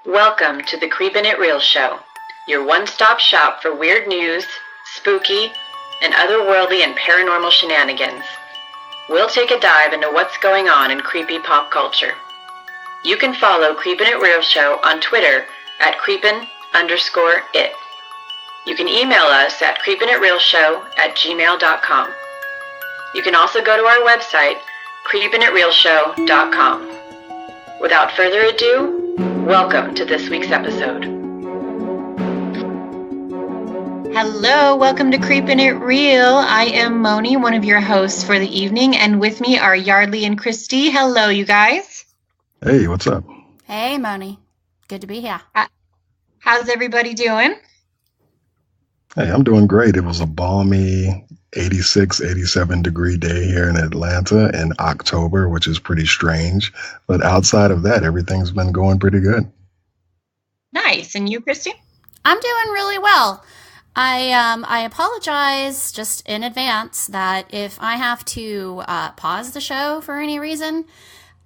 Welcome to the Creepin' It Real Show, your one-stop shop for weird news, spooky, and otherworldly and paranormal shenanigans. We'll take a dive into what's going on in creepy pop culture. You can follow Creepin' It Real Show on Twitter at creepin_it. You can email us at creepinitrealshow@gmail.com. You can also go to our website, creepinitrealshow.com. Without further ado, welcome to this week's episode. Hello, welcome to Creepin' It Real. I am Moni, one of your hosts for the evening, and with me are Yardley and Kristi. Hello, you guys. Hey, what's up? Hey, Moni. Good to be here. How's everybody doing? Hey, I'm doing great. It was a balmy 86, 87 degree day here in Atlanta in October, which is pretty strange. But outside of that, everything's been going pretty good. Nice. And you, Kristi? I'm doing really well. I apologize just in advance that if I have to pause the show for any reason,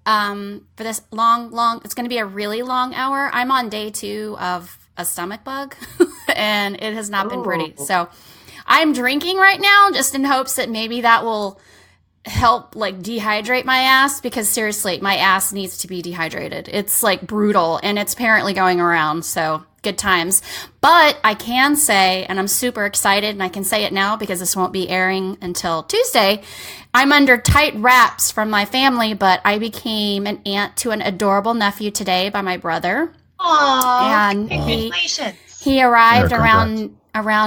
for this long, it's going to be a really long hour. I'm on day 2 of a stomach bug, and it has not been pretty. So I'm drinking right now just in hopes that maybe that will help like dehydrate my ass, because seriously, my ass needs to be dehydrated. It's like brutal, and it's apparently going around. So good times. But I can say, and I'm super excited, and I can say it now because this won't be airing until Tuesday, I'm under tight wraps from my family, but I became an aunt to an adorable nephew today by my brother. Aww, and congratulations. He arrived around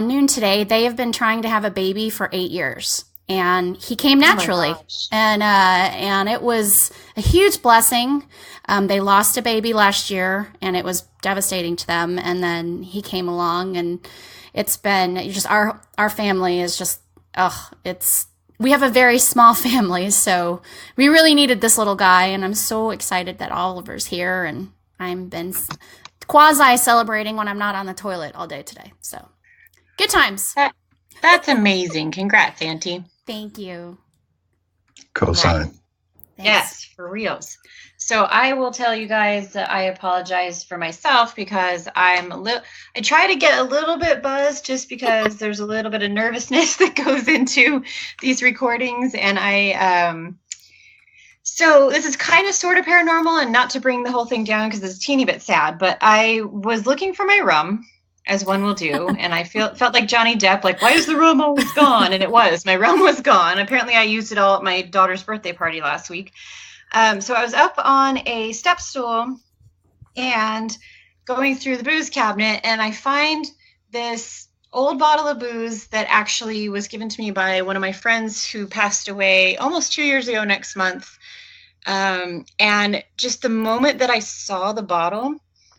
noon today. They have been trying to have a baby for 8 years, and he came naturally. And it was a huge blessing. They lost a baby last year, and it was devastating to them. And then he came along, and it's been just our family is just, we have a very small family, so we really needed this little guy. And I'm so excited that Oliver's here, and I've been quasi celebrating when I'm not on the toilet all day today. So good times. That's amazing. Congrats, Auntie. Thank you. Cosign. Yes, for reals. So I will tell you guys that I apologize for myself because I try to get a little bit buzzed just because there's a little bit of nervousness that goes into these recordings. And so this is kind of sort of paranormal, and not to bring the whole thing down because it's a teeny bit sad, but I was looking for my rum, as one will do, and I felt like Johnny Depp, like, why is the rum always gone? And it was. My rum was gone. Apparently I used it all at my daughter's birthday party last week. So I was up on a step stool and going through the booze cabinet, and I find this old bottle of booze that actually was given to me by one of my friends who passed away almost 2 years ago next month. And just the moment that I saw the bottle,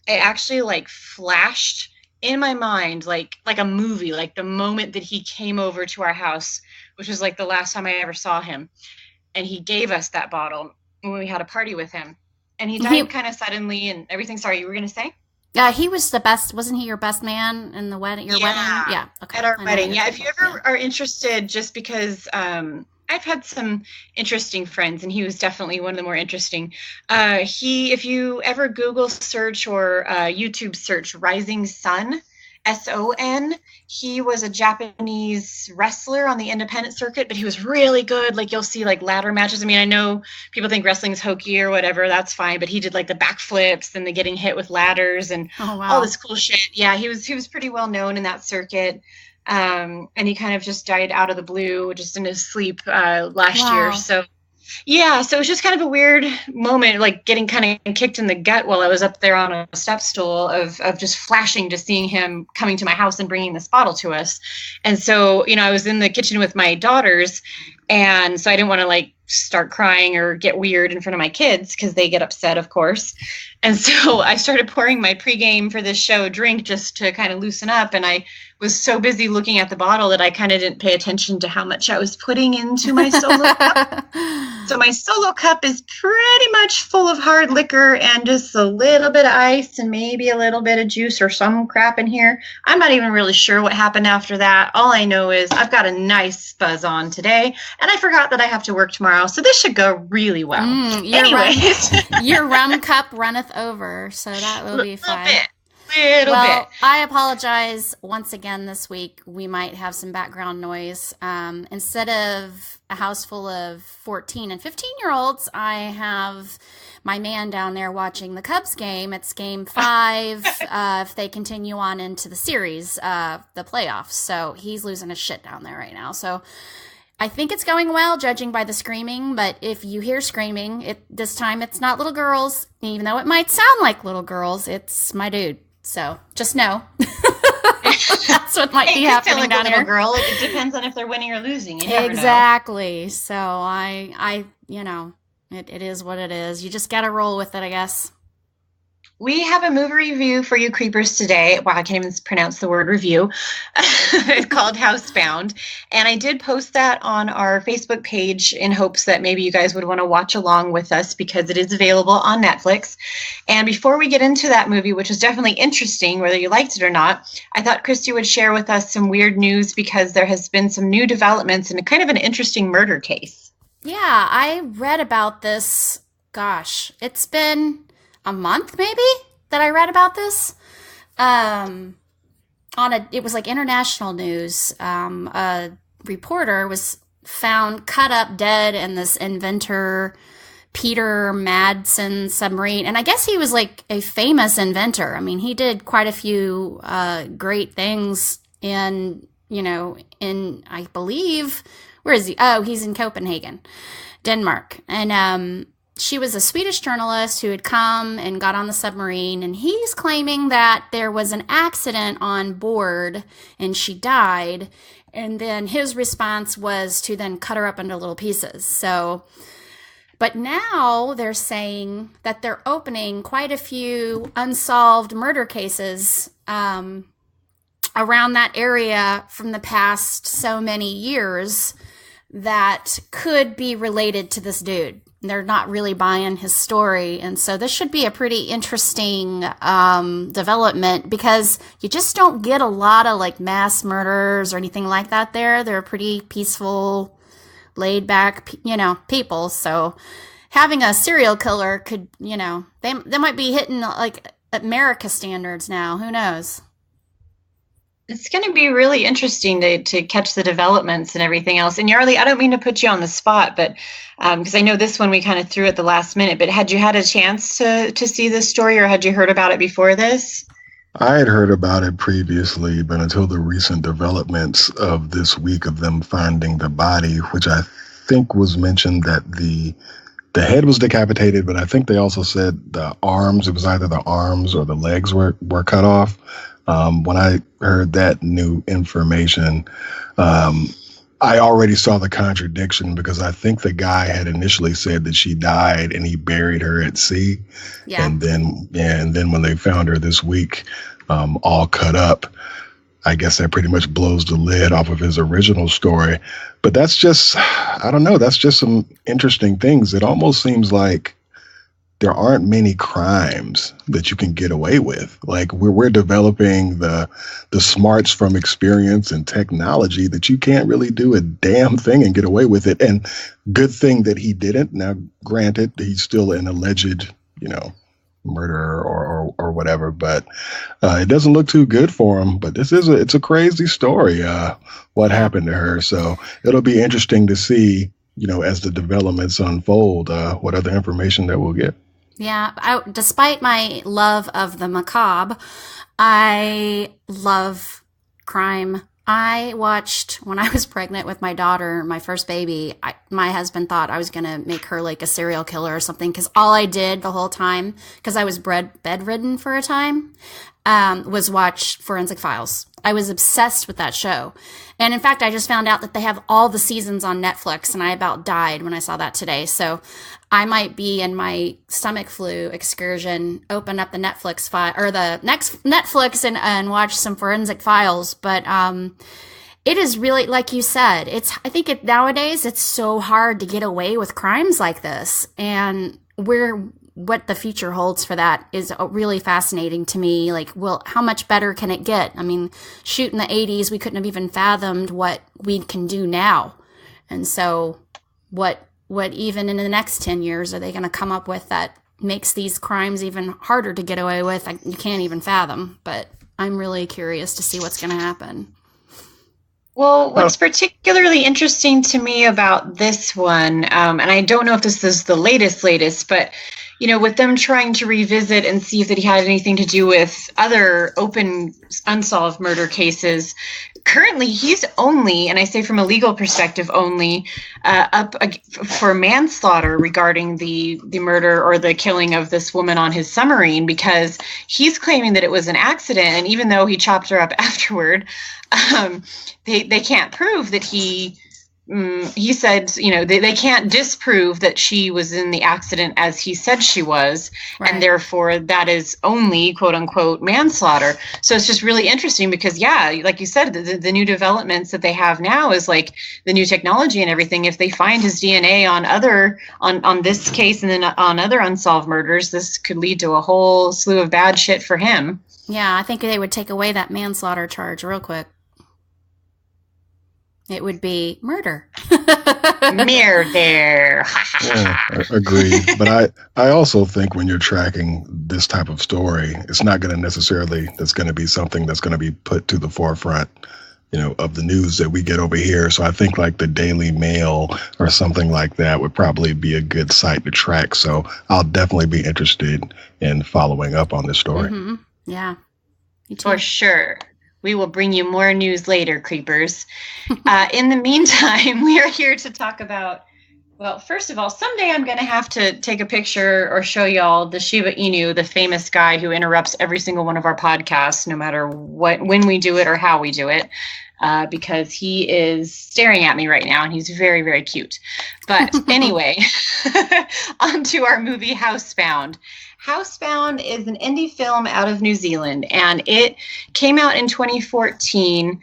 it actually like flashed in my mind, like a movie, like the moment that he came over to our house, which was like the last time I ever saw him. And he gave us that bottle when we had a party with him. And he died kind of suddenly and everything. Sorry, you were going to say? Yeah, he was the best. Wasn't he your best man in the wedding? Your wedding? Yeah. Okay. At our wedding. Yeah. If you ever are interested, just because I've had some interesting friends, and he was definitely one of the more interesting. If you ever Google search or YouTube search Rising Sun, SON, he was a Japanese wrestler on the independent circuit, but he was really good. Like, you'll see like ladder matches. I mean, I know people think wrestling is hokey or whatever. That's fine. But he did like the backflips and the getting hit with ladders and all this cool shit. Yeah, he was pretty well known in that circuit. And he kind of just died out of the blue, just in his sleep last year. So yeah, so it was just kind of a weird moment, like getting kind of kicked in the gut while I was up there on a step stool of just flashing, just seeing him coming to my house and bringing this bottle to us. And so, I was in the kitchen with my daughters, and so I didn't want to like start crying or get weird in front of my kids because they get upset, of course. And so I started pouring my pregame for this show drink just to kind of loosen up. And I was so busy looking at the bottle that I kind of didn't pay attention to how much I was putting into my solo cup. So So my solo cup is pretty much full of hard liquor and just a little bit of ice and maybe a little bit of juice or some crap in here. I'm not even really sure what happened after that. All I know is I've got a nice fuzz on today, and I forgot that I have to work tomorrow, so this should go really well. Anyways. Your rum cup runneth over, so that will be fun. Little bit. I apologize once again this week. We might have some background noise. Instead of a house full of 14 and 15-year-olds, I have my man down there watching the Cubs game. It's game 5 if they continue on into the series, the playoffs. So he's losing his shit down there right now. So I think it's going well, judging by the screaming, but if you hear screaming, this time it's not little girls. Even though it might sound like little girls, it's my dude. So just know that's what might be happening down here. Girl, it depends on if they're winning or losing. You never exactly. know. So I, it is what it is. You just got to roll with it, I guess. We have a movie review for you creepers today. Wow, I can't even pronounce the word review. It's called HouseBound. And I did post that on our Facebook page in hopes that maybe you guys would want to watch along with us because it is available on Netflix. And before we get into that movie, which is definitely interesting, whether you liked it or not, I thought Kristi would share with us some weird news because there has been some new developments in kind of an interesting murder case. Yeah, I read about this. Gosh, it's been a month maybe that I read about this. It was like international news. A reporter was found cut up dead in this inventor Peter Madsen submarine. And I guess he was like a famous inventor. I mean, he did quite a few great things in, I believe, where is he? Oh, he's in Copenhagen, Denmark. And she was a Swedish journalist who had come and got on the submarine, and he's claiming that there was an accident on board and she died. And then his response was to then cut her up into little pieces. So, but now they're saying that they're opening quite a few unsolved murder cases around that area from the past so many years that could be related to this dude. They're not really buying his story. And so this should be a pretty interesting development because you just don't get a lot of like mass murders or anything like that there. They're pretty peaceful, laid back, people. So having a serial killer could, they might be hitting like America standards now. Who knows? It's going to be really interesting to catch the developments and everything else. And Yardley, I don't mean to put you on the spot, but because I know this one we kind of threw at the last minute, but had you had a chance to see this story or had you heard about it before this? I had heard about it previously, but until the recent developments of this week of them finding the body, which I think was mentioned that the head was decapitated, but I think they also said the arms, it was either the arms or the legs were cut off. When I heard that new information, I already saw the contradiction because I think the guy had initially said that she died and he buried her at sea. Yeah. And then when they found her this week, all cut up, I guess that pretty much blows the lid off of his original story. But that's just, I don't know, that's just some interesting things. It almost seems like there aren't many crimes that you can get away with. Like we're developing the smarts from experience and technology that you can't really do a damn thing and get away with it. And good thing that he didn't. Now, granted, he's still an alleged, murderer or whatever, but it doesn't look too good for him. But it's a crazy story, what happened to her. So it'll be interesting to see, as the developments unfold, what other information that we'll get. Yeah, despite my love of the macabre, I love crime. I watched, when I was pregnant with my daughter, my first baby, my husband thought I was going to make her like a serial killer or something because all I did the whole time, because I was bedridden for a time, was watch Forensic Files. I was obsessed with that show. And in fact, I just found out that they have all the seasons on Netflix, and I about died when I saw that today. So I might be in my stomach flu excursion, open up the Netflix file or the next Netflix and watch some Forensic Files. But it is really, like you said, I think nowadays it's so hard to get away with crimes like this. And what the future holds for that is really fascinating to me. Like, well, how much better can it get? I mean, shoot, in the 80s, we couldn't have even fathomed what we can do now. And so what even in the next 10 years are they going to come up with that makes these crimes even harder to get away with? You can't even fathom, but I'm really curious to see what's going to happen. Well, what's particularly interesting to me about this one, and I don't know if this is the latest, but, you know, with them trying to revisit and see if that he had anything to do with other open unsolved murder cases, currently he's only, and I say from a legal perspective only, up for manslaughter regarding the murder or the killing of this woman on his submarine, because he's claiming that it was an accident, and even though he chopped her up afterward, they can't prove that he said, you know, they can't disprove that she was in the accident as he said she was. Right. And therefore that is only quote unquote manslaughter. So it's just really interesting because, yeah, like you said, the new developments that they have now is like the new technology and everything. If they find his DNA on this case and then on other unsolved murders, this could lead to a whole slew of bad shit for him. Yeah, I think they would take away that manslaughter charge real quick. It would be murder. Murder. Yeah, agreed. But I also think when you're tracking this type of story, it's not going to necessarily, that's going to be something that's going to be put to the forefront, you know, of the news that we get over here. So I think like the Daily Mail or something like that would probably be a good site to track. So I'll definitely be interested in following up on this story. Mm-hmm. Yeah. For sure. We will bring you more news later, creepers. In the meantime, we are here to talk about, well, first of all, someday I'm going to have to take a picture or show y'all the Shiba Inu, the famous guy who interrupts every single one of our podcasts, no matter when we do it or how we do it, because he is staring at me right now, and he's very, very cute. But anyway, on to our movie HouseBound. HouseBound is an indie film out of New Zealand, and it came out in 2014.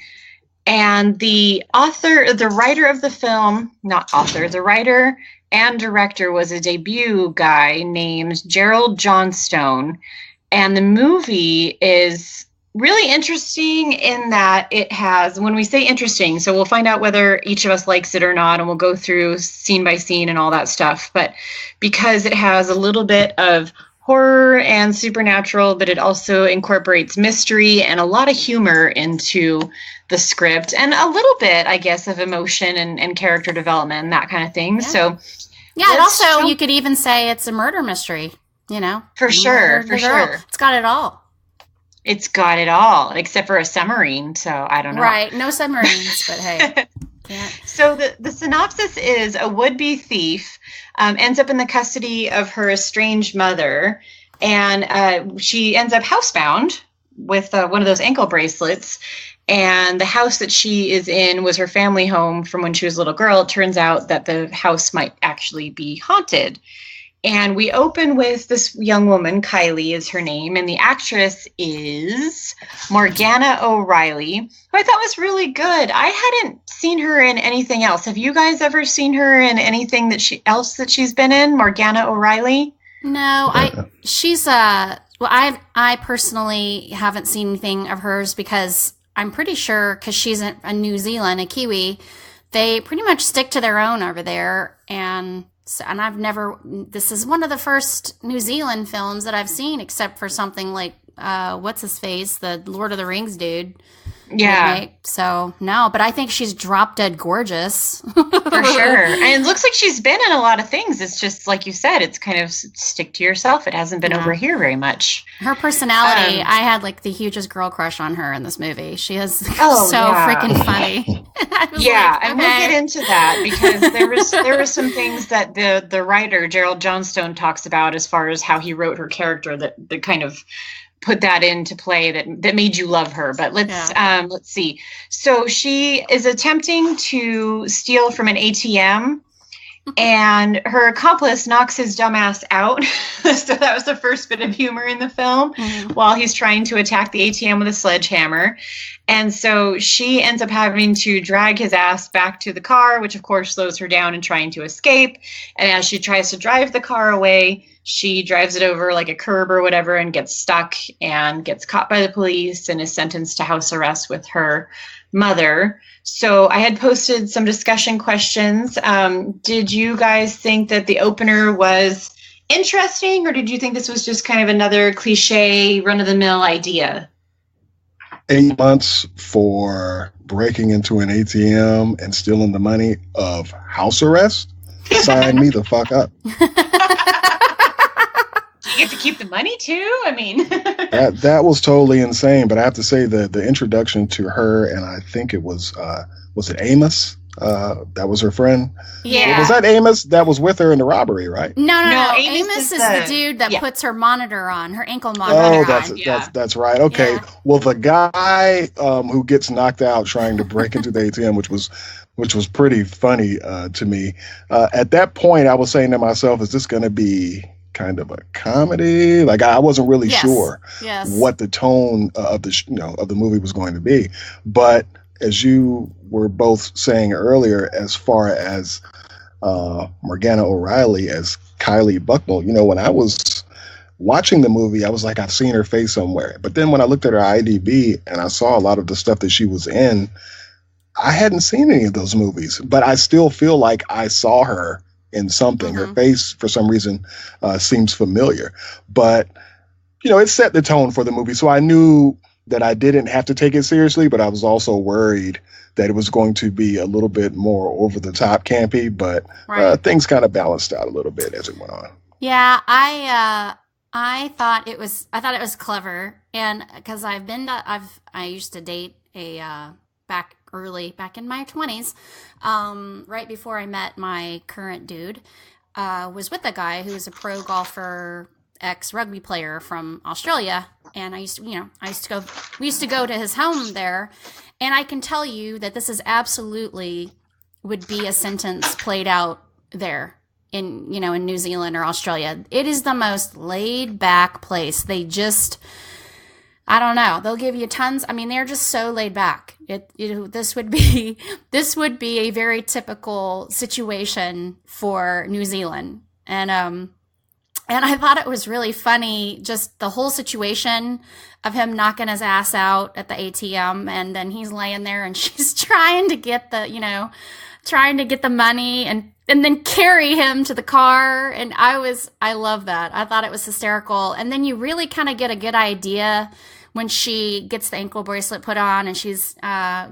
And the writer and director was a debut guy named Gerald Johnstone. And the movie is really interesting in that it has, when we say interesting, so we'll find out whether each of us likes it or not, and we'll go through scene by scene and all that stuff. But because it has a little bit of horror and supernatural, but it also incorporates mystery and a lot of humor into the script, and a little bit, I guess, of emotion and character development and that kind of thing. Yeah. So, yeah, and also you could even say it's a murder mystery, you know? For sure. It's got it all. It's got it all, except for a submarine, so I don't know. Right, no submarines, but hey. Can't. So the synopsis is a would-be thief ends up in the custody of her estranged mother, and she ends up housebound with one of those ankle bracelets. And the house that she is in was her family home from when she was a little girl. It turns out that the house might actually be haunted. And we open with this young woman, Kylie is her name, and the actress is Morgana O'Reilly, who I thought was really good. I hadn't seen her in anything else. Have you guys ever seen her in anything that she's been in, Morgana O'Reilly? No, I personally haven't seen anything of hers because I'm pretty sure, because she's a New Zealand, a Kiwi, they pretty much stick to their own over there, and this is one of the first New Zealand films that I've seen, except for something like, what's his face? The Lord of the Rings dude. Yeah. Right? So, no, but I think she's drop dead gorgeous. For sure. And it looks like she's been in a lot of things. It's just, like you said, it's kind of stick to yourself. It hasn't been over here very much. Her personality, I had like the hugest girl crush on her in this movie. She is freaking funny. Yeah, and we'll get into that because there were some things that the writer, Gerald Johnstone, talks about as far as how he wrote her character that kind of put that into play that made you love her. But let's see. So she is attempting to steal from an ATM, and her accomplice knocks his dumbass out. So that was the first bit of humor in the film, while he's trying to attack the ATM with a sledgehammer. And so she ends up having to drag his ass back to the car, which of course slows her down in trying to escape. And as she tries to drive the car away, she drives it over like a curb or whatever and gets stuck and gets caught by the police and is sentenced to house arrest with her mother. So I had posted some discussion questions. Did you guys think that the opener was interesting, or did you think this was just kind of another cliche, run-of-the-mill idea? 8 months for breaking into an ATM and stealing the money of house arrest? Sign me the fuck up. You get to keep the money too? I mean, that was totally insane. But I have to say the introduction to her, and I think it was it Amos? That was her friend. Yeah. Was that Amos that was with her in the robbery, right? No. Amos is the dude that puts her monitor on, her ankle monitor on. That's right. Okay. Yeah. Well, the guy who gets knocked out trying to break into the ATM, which was pretty funny to me. At that point, I was saying to myself, is this going to be kind of a comedy? Like, I wasn't really sure what the tone of the movie was going to be. But as you were both saying earlier, as far as Morgana O'Reilly as Kylie Bucknell, when I was watching the movie, I was like, I've seen her face somewhere. But then when I looked at her IMDb and I saw a lot of the stuff that she was in, I hadn't seen any of those movies, but I still feel like I saw her in something. Her face, for some reason, seems familiar. But, it set the tone for the movie. So I knew that I didn't have to take it seriously, but I was also worried that it was going to be a little bit more over the top campy, but things kind of balanced out a little bit as it went on. Yeah, I thought it was clever, and because I used to date a back in my 20s, right before I met my current dude, was with a guy who was a pro golfer, ex-rugby player from Australia, and we used to go to his home there, and I can tell you that this is absolutely would be a sentence played out there in New Zealand or Australia. It is the most laid back place. They just, I don't know, they'll give you tons. I mean, they're just so laid back. This would be a very typical situation for New Zealand. And I thought it was really funny, just the whole situation of him knocking his ass out at the ATM, and then he's laying there and she's trying to get the money and then carry him to the car. And I love that. I thought it was hysterical. And then you really kind of get a good idea when she gets the ankle bracelet put on and she's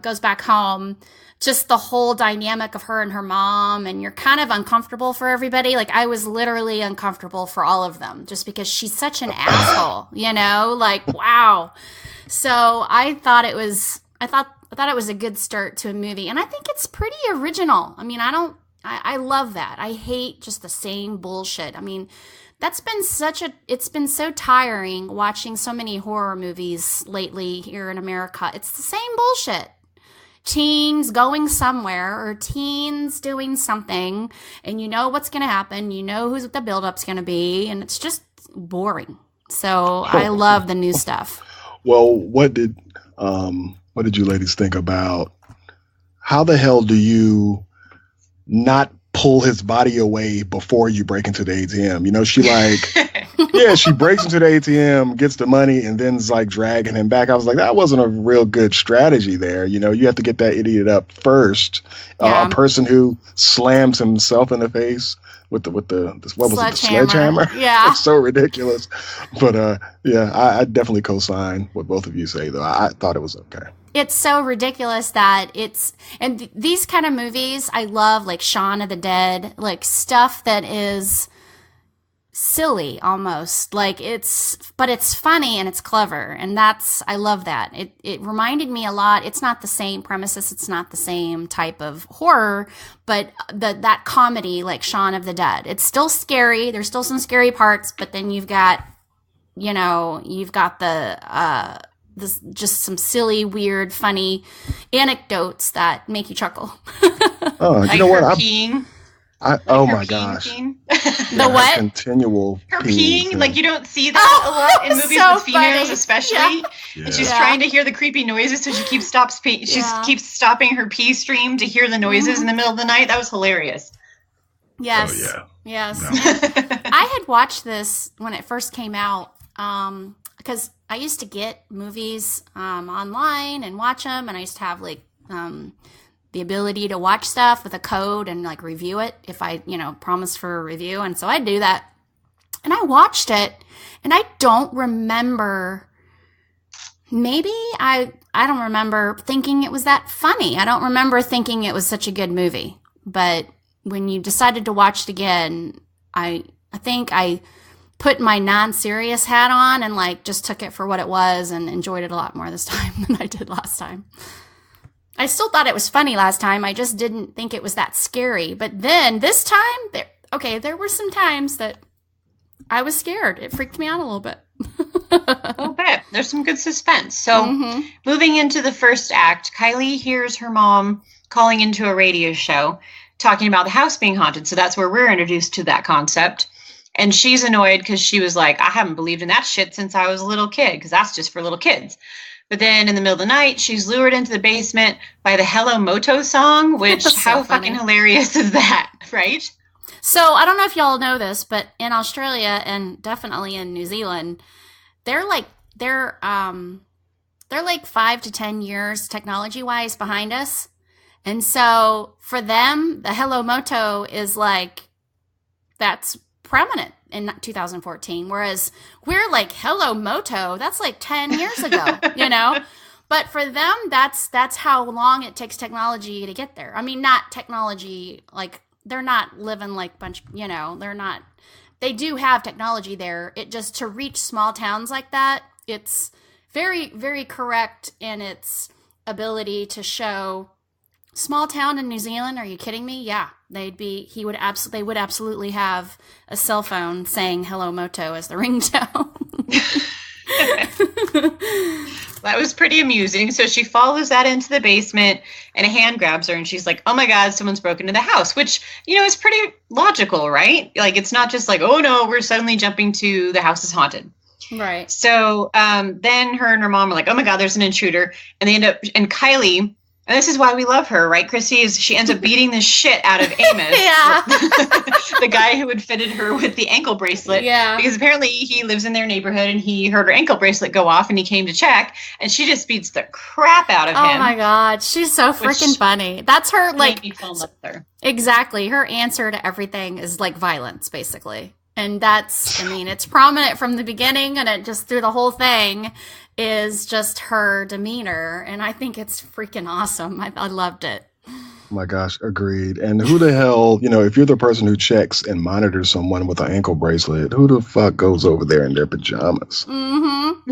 goes back home, just the whole dynamic of her and her mom, and you're kind of uncomfortable for everybody. Like, I was literally uncomfortable for all of them just because she's such an asshole, like, wow. So I thought it was a good start to a movie, and I think it's pretty original. I mean, I love that. I hate just the same bullshit. I mean, it's been so tiring watching so many horror movies lately here in America. It's the same bullshit. Teens going somewhere or teens doing something, and you know what's going to happen. You know who's the build-up's going to be, and it's just boring. So I love the new stuff. Well, what did you ladies think about how the hell do you not pull his body away before you break into the ATM? She breaks into the ATM, gets the money, and then's like dragging him back. I was like, that wasn't a real good strategy there. You have to get that idiot up first. A person who slams himself in the face with the sledgehammer? Yeah. It's so ridiculous. But I definitely co-sign what both of you say, though. I thought it was okay. It's so ridiculous that these kind of movies I love, like Shaun of the Dead, like stuff that is silly almost, but it's funny and it's clever, and I love that. It reminded me a lot. It's not the same premises, it's not the same type of horror, but that comedy like Shaun of the Dead. It's still scary. There's still some scary parts, but then you've got just some silly, weird, funny anecdotes that make you chuckle. Oh, you know what? Oh her my peeing gosh. scene. The what? Continual Her peeing. peeing, like you don't see that a lot in movies so with females, funny. especially. Yeah. And she's Yeah. trying to hear the creepy noises, so she keeps keeps stopping her pee stream to hear the noises in the middle of the night. That was hilarious. Yes. Oh, yeah. Yes. No. And I had watched this when it first came out because I used to get movies online and watch them, and I used to have like the ability to watch stuff with a code and like review it if I, promised for a review. And so I'd do that. And I watched it, and I don't remember. Maybe I don't remember thinking it was that funny. I don't remember thinking it was such a good movie. But when you decided to watch it again, I think I put my non-serious hat on and like just took it for what it was and enjoyed it a lot more this time than I did last time. I still thought it was funny last time. I just didn't think it was that scary. But then this time, there were some times that I was scared. It freaked me out a little bit. A little bit. There's some good suspense. So moving into the first act, Kylie hears her mom calling into a radio show talking about the house being haunted. So that's where we're introduced to that concept. And she's annoyed because she was like, I haven't believed in that shit since I was a little kid, because that's just for little kids. But then in the middle of the night, she's lured into the basement by the Hello Moto song, which So how funny. fucking hilarious is that, right? So I don't know if y'all know this, but in Australia and definitely in New Zealand, they're like 5 to 10 years technology wise behind us. And so for them, the Hello Moto is like, that's prominent in 2014. Whereas we're like, Hello Moto, that's like 10 years ago, But for them, that's how long it takes technology to get there. I mean, not technology, like they're not living like they do have technology there. It just to reach small towns like that, it's very, very correct in its ability to show small town in New Zealand. Are you kidding me? Yeah, they would absolutely have a cell phone saying Hello Moto as the ringtone. That was pretty amusing. So she follows that into the basement and a hand grabs her and she's like, oh my God, someone's broken into the house, which, is pretty logical, right? Like, it's not just like, oh no, we're suddenly jumping to the house is haunted. Right. So then her and her mom are like, oh my God, there's an intruder. And they end up, and Kylie, and this is why we love her, right, Kristi, is she ends up beating the shit out of Amos. Yeah. The guy who had fitted her with the ankle bracelet. Yeah. Because apparently he lives in their neighborhood and he heard her ankle bracelet go off and he came to check and she just beats the crap out of him. Oh my God. She's so freaking funny. That's her, like, made me fall in love with her. Exactly. Her answer to everything is like violence, basically. And it's prominent from the beginning and it just through the whole thing is just her demeanor. And I think it's freaking awesome. I loved it. Oh my gosh, agreed. And who the hell, if you're the person who checks and monitors someone with an ankle bracelet, who the fuck goes over there in their pajamas? Mm-hmm.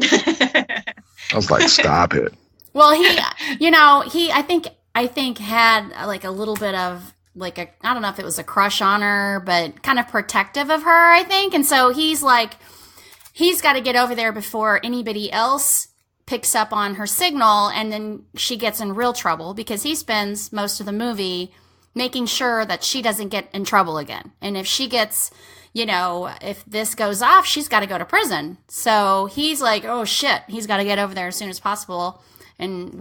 I was like, stop it. Well, I think had like a little bit of like I don't know if it was a crush on her, but kind of protective of her, I think. And so he's got to get over there before anybody else picks up on her signal. And then she gets in real trouble because he spends most of the movie making sure that she doesn't get in trouble again. And if she gets, if this goes off, she's got to go to prison. So he's like, oh shit, he's got to get over there as soon as possible. And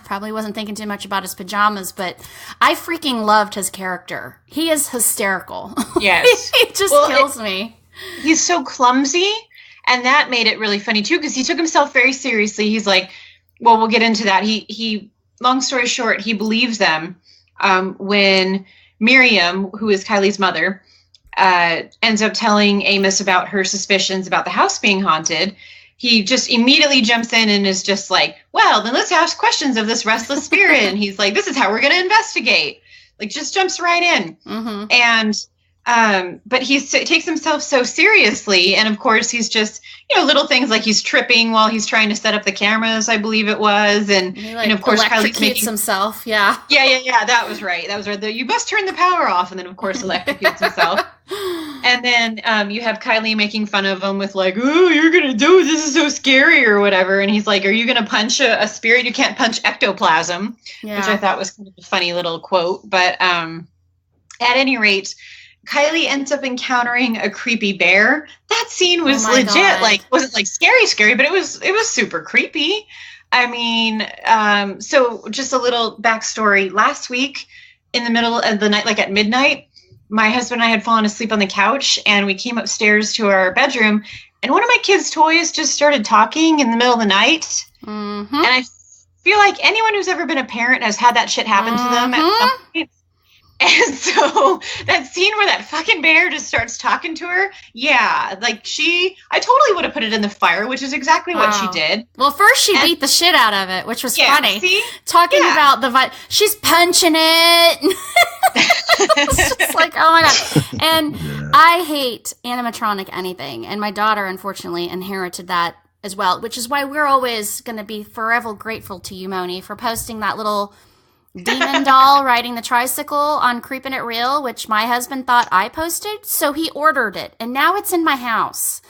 probably wasn't thinking too much about his pajamas, but I freaking loved his character. He is hysterical. Yes. He just kills me. He's so clumsy, and that made it really funny too, because he took himself very seriously. He's like, well, we'll get into that. He long story short, he believes them when Miriam, who is Kylie's mother, ends up telling Amos about her suspicions about the house being haunted. He just immediately jumps in and is just like, well, then let's ask questions of this restless spirit. And he's like, this is how we're going to investigate. Like, just jumps right in. Mm-hmm. And, but he takes himself so seriously. And of course, he's just, little things like he's tripping while he's trying to set up the cameras, I believe it was. And of course, Kylie's making himself. Yeah. Yeah. That was right. You must turn the power off. And then, of course, electrocutes himself. And then you have Kylie making fun of him with like, oh, you're going to do it. This is so scary or whatever. And he's like, are you going to punch a spirit? You can't punch ectoplasm, which I thought was kind of a funny little quote. But At any rate, Kylie ends up encountering a creepy bear. That scene was legit. God. Like, wasn't like scary, but it was super creepy. I mean, so just a little backstory. Last week, in the middle of the night, like at midnight, my husband and I had fallen asleep on the couch, and we came upstairs to our bedroom, and one of my kids' toys just started talking in the middle of the night. Mm-hmm. And I feel like anyone who's ever been a parent has had that shit happen to them at some point. And so that scene where that fucking bear just starts talking to her, yeah, like I totally would have put it in the fire, which is exactly what she did. Well, first she beat the shit out of it, which was funny. See? Talking about she's punching it. It's just like, oh my God. And I hate animatronic anything. And my daughter, unfortunately, inherited that as well, which is why we're always going to be forever grateful to you, Moni, for posting that little demon doll riding the tricycle on Creepin' It Real, which my husband thought I posted, so he ordered it, and now it's in my house.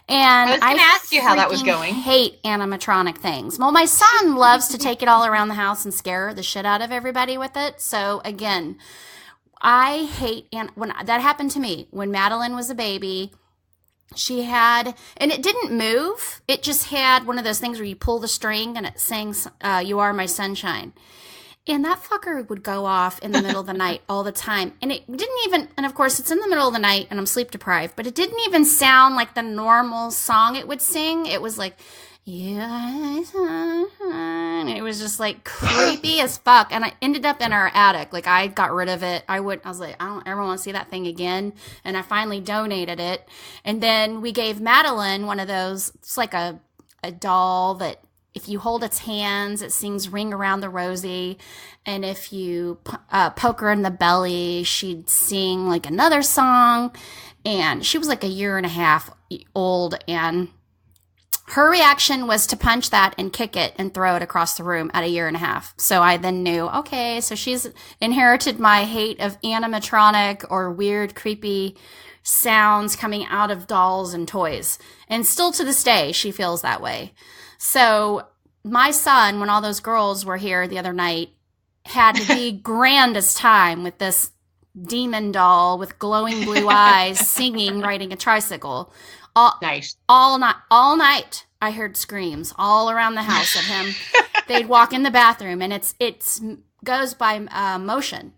And I was going to ask you how that was going. Hate animatronic things. Well, my son loves to take it all around the house and scare the shit out of everybody with it. So again, I hate, and when that happened to me, when Madeline was a baby, she had, and it didn't move. It just had one of those things where you pull the string and it sings, "You Are My Sunshine." And that fucker would go off in the middle of the night all the time. And it didn't even, and of course it's in the middle of the night and I'm sleep deprived, but it didn't even sound like the normal song it would sing. It was like, yeah, it was just like creepy as fuck. And I ended up in our attic. Like I got rid of it. I was like, I don't ever want to see that thing again. And I finally donated it. And then we gave Madeline one of those, it's like a doll that, if you hold its hands, it sings Ring Around the Rosie. And if you poke her in the belly, she'd sing like another song. And she was like a year and a half old. And her reaction was to punch that and kick it and throw it across the room at a year and a half. So I then knew, okay, so she's inherited my hate of animatronic or weird, creepy sounds coming out of dolls and toys. And still to this day, she feels that way. So my son, when all those girls were here the other night, had the grandest time with this demon doll with glowing blue eyes singing, riding a tricycle. Nice. All night, I heard screams all around the house of him. They'd walk in the bathroom, and it's goes by motion.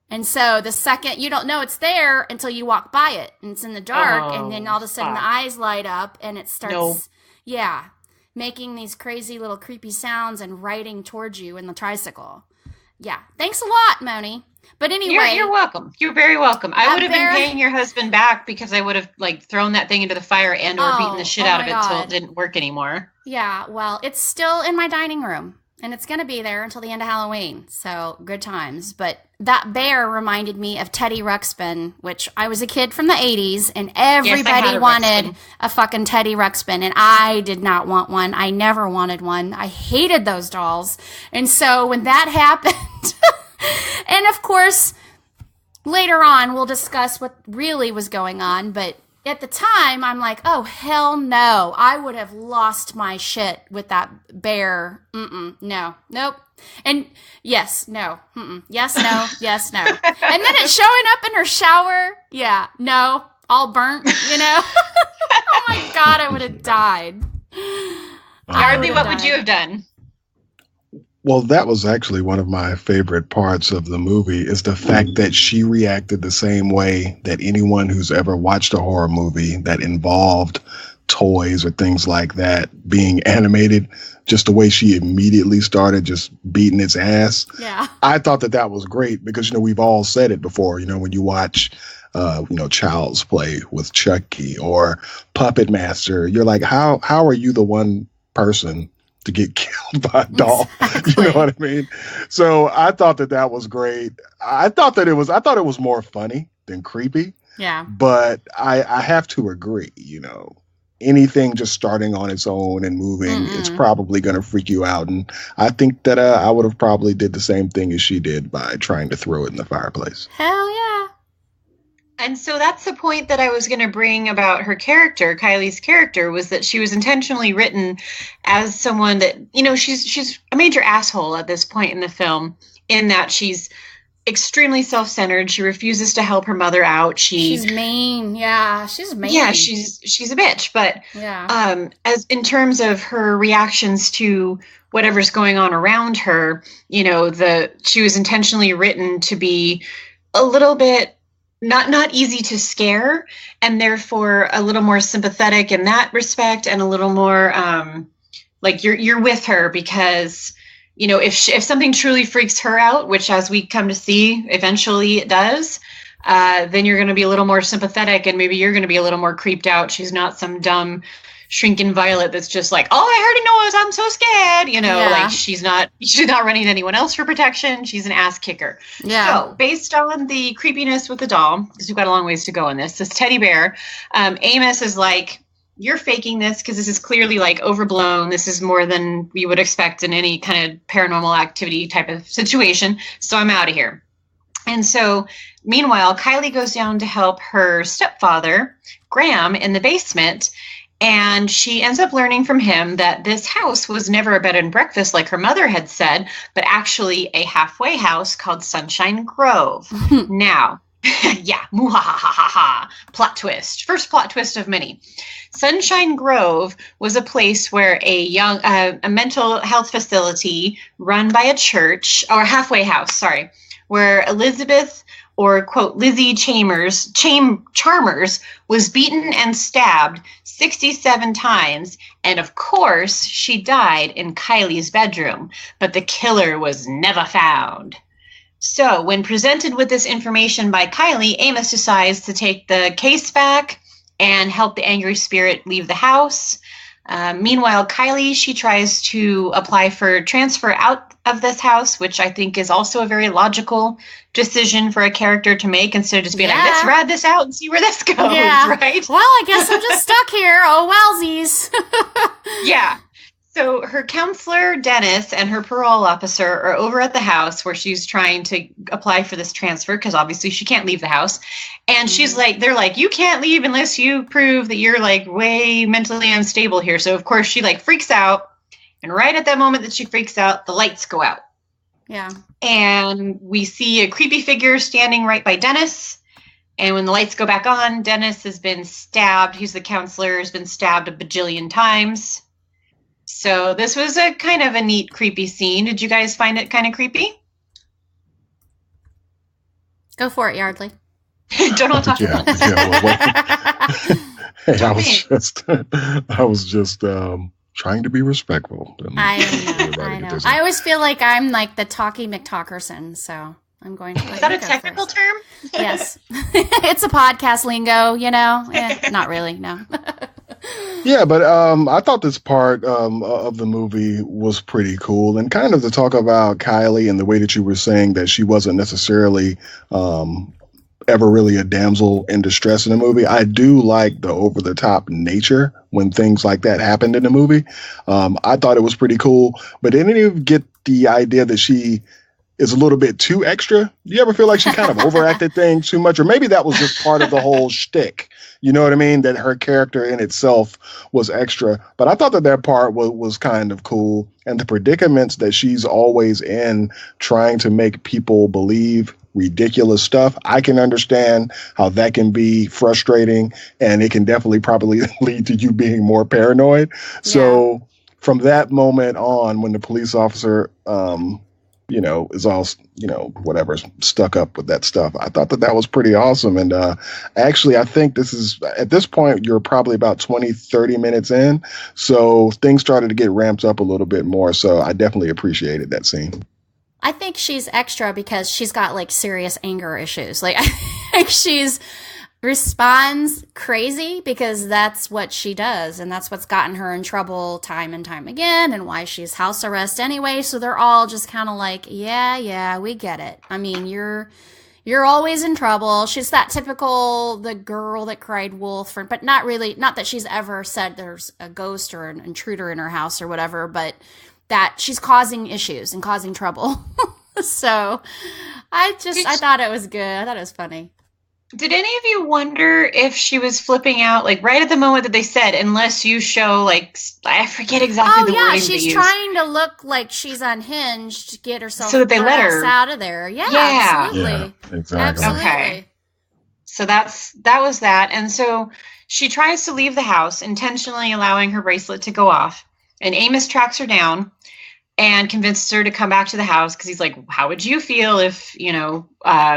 And so the second, you don't know it's there until you walk by it, and it's in the dark, and then all of a sudden the eyes light up, and it starts, making these crazy little creepy sounds and riding towards you in the tricycle. Yeah. Thanks a lot, Moni. But anyway. You're welcome. You're very welcome. I would have been paying your husband back because I would have like thrown that thing into the fire and or beaten the shit out of it until it didn't work anymore. Yeah. Well, it's still in my dining room. And it's going to be there until the end of Halloween. So good times. But that bear reminded me of Teddy Ruxpin, which I was a kid from the 80s. And everybody wanted a fucking Teddy Ruxpin. And I did not want one. I never wanted one. I hated those dolls. And so when that happened, and of course, later on, we'll discuss what really was going on. But at the time, I'm like, oh, hell no. I would have lost my shit with that bear. No. Nope. And yes, no. Yes, no. Yes, no. And then it showing up in her shower. Yeah, no. All burnt, you know? Oh my God, I would have died. Yardley, what would you have done? Well, that was actually one of my favorite parts of the movie is the fact that she reacted the same way that anyone who's ever watched a horror movie that involved toys or things like that being animated, just the way she immediately started just beating its ass. Yeah. I thought that was great because, you know, we've all said it before, you know, when you watch, Child's Play with Chucky or Puppet Master, you're like, how are you the one person to get killed by a doll? Exactly. You know what I mean? So I thought that was great. I thought it was more funny than creepy. Yeah. But I have to agree, you know, anything just starting on its own and moving, it's probably going to freak you out. And I think that I would have probably did the same thing as she did by trying to throw it in the fireplace. Hell yeah. And so that's the point that I was going to bring about her character, Kylie's character, was that she was intentionally written as someone that, you know, she's a major asshole at this point in the film, in that she's extremely self-centered. She refuses to help her mother out. She's mean. Yeah, she's mean. Yeah, she's a bitch. But yeah, as in terms of her reactions to whatever's going on around her, she was intentionally written to be a little bit not easy to scare, and therefore a little more sympathetic in that respect, and a little more like you're with her because if something truly freaks her out, which as we come to see eventually it does, then you're going to be a little more sympathetic, and maybe you're going to be a little more creeped out. She's not some dumb shrinking violet that's just like, all I heard a noise, I'm so scared. Like she's not running to anyone else for protection. She's an ass kicker. Yeah. So based on the creepiness with the doll, because we've got a long ways to go in this teddy bear, Amos is like, you're faking this because this is clearly like overblown. This is more than we would expect in any kind of paranormal activity type of situation. So I'm out of here. And so meanwhile, Kylie goes down to help her stepfather, Graham, in the basement. And she ends up learning from him that this house was never a bed and breakfast like her mother had said, but actually a halfway house called Sunshine Grove. Now, yeah, muhahaha, plot twist. First plot twist of many. Sunshine Grove was a place where a mental health facility run by a church, or halfway house, sorry, where Elizabeth, or quote, Lizzie Chalmers was beaten and stabbed 67 times. And of course, she died in Kylie's bedroom, but the killer was never found. So when presented with this information by Kylie, Amos decides to take the case back and help the angry spirit leave the house. Meanwhile, Kylie, she tries to apply for transfer out of this house, which I think is also a very logical decision for a character to make, instead of just being like, let's ride this out and see where this goes, right? Well, I guess I'm just stuck here. Oh, wowsies. Yeah. So her counselor, Dennis, and her parole officer are over at the house where she's trying to apply for this transfer, because obviously she can't leave the house. And she's like, they're like, you can't leave unless you prove that you're like way mentally unstable here. So of course she like freaks out. And right at that moment that she freaks out, the lights go out. Yeah. And we see a creepy figure standing right by Dennis. And when the lights go back on, Dennis has been stabbed. He's the counselor, has been stabbed a bajillion times. So this was a kind of a neat, creepy scene. Did you guys find it kind of creepy? Go for it, Yardley. Don't know what to talk about. Hey, I was just trying to be respectful. I know. I always feel like I'm like the talky McTalkerson, so I'm going to. Is that a technical term? Yes. It's a podcast lingo, not really, no. Yeah, but I thought this part of the movie was pretty cool, and kind of to talk about Kylie and the way that you were saying that she wasn't necessarily ever really a damsel in distress in the movie. I do like the over-the-top nature when things like that happened in the movie. I thought it was pretty cool, but didn't you get the idea that she is a little bit too extra? Do you ever feel like she kind of overacted things too much? Or maybe that was just part of the whole shtick. You know what I mean? That her character in itself was extra. But I thought that part was kind of cool. And the predicaments that she's always in, trying to make people believe ridiculous stuff, I can understand how that can be frustrating. And it can definitely probably lead to you being more paranoid. Yeah. So from that moment on, when the police officer is all, whatever, stuck up with that stuff, I thought that was pretty awesome. And actually, I think at this point, you're probably about 20, 30 minutes in. So things started to get ramped up a little bit more. So I definitely appreciated that scene. I think she's extra because she's got like serious anger issues. Like, I think she's responds crazy because that's what she does, and that's what's gotten her in trouble time and time again, and why she's house arrest anyway. So they're all just kind of like, yeah, we get it. I mean, you're always in trouble. She's that typical the girl that cried wolf, but not really. Not that she's ever said there's a ghost or an intruder in her house or whatever, but that she's causing issues and causing trouble. So I thought it was good. I thought it was funny. Did any of you wonder if she was flipping out, like right at the moment that they said, unless you show, like, I forget exactly the wording they used. She's trying to look like she's unhinged to get herself so that they let her out of there. Yeah, absolutely. Yeah, exactly. Absolutely. Okay. So that was that. And so she tries to leave the house, intentionally allowing her bracelet to go off. And Amos tracks her down and convinces her to come back to the house because he's like, how would you feel if,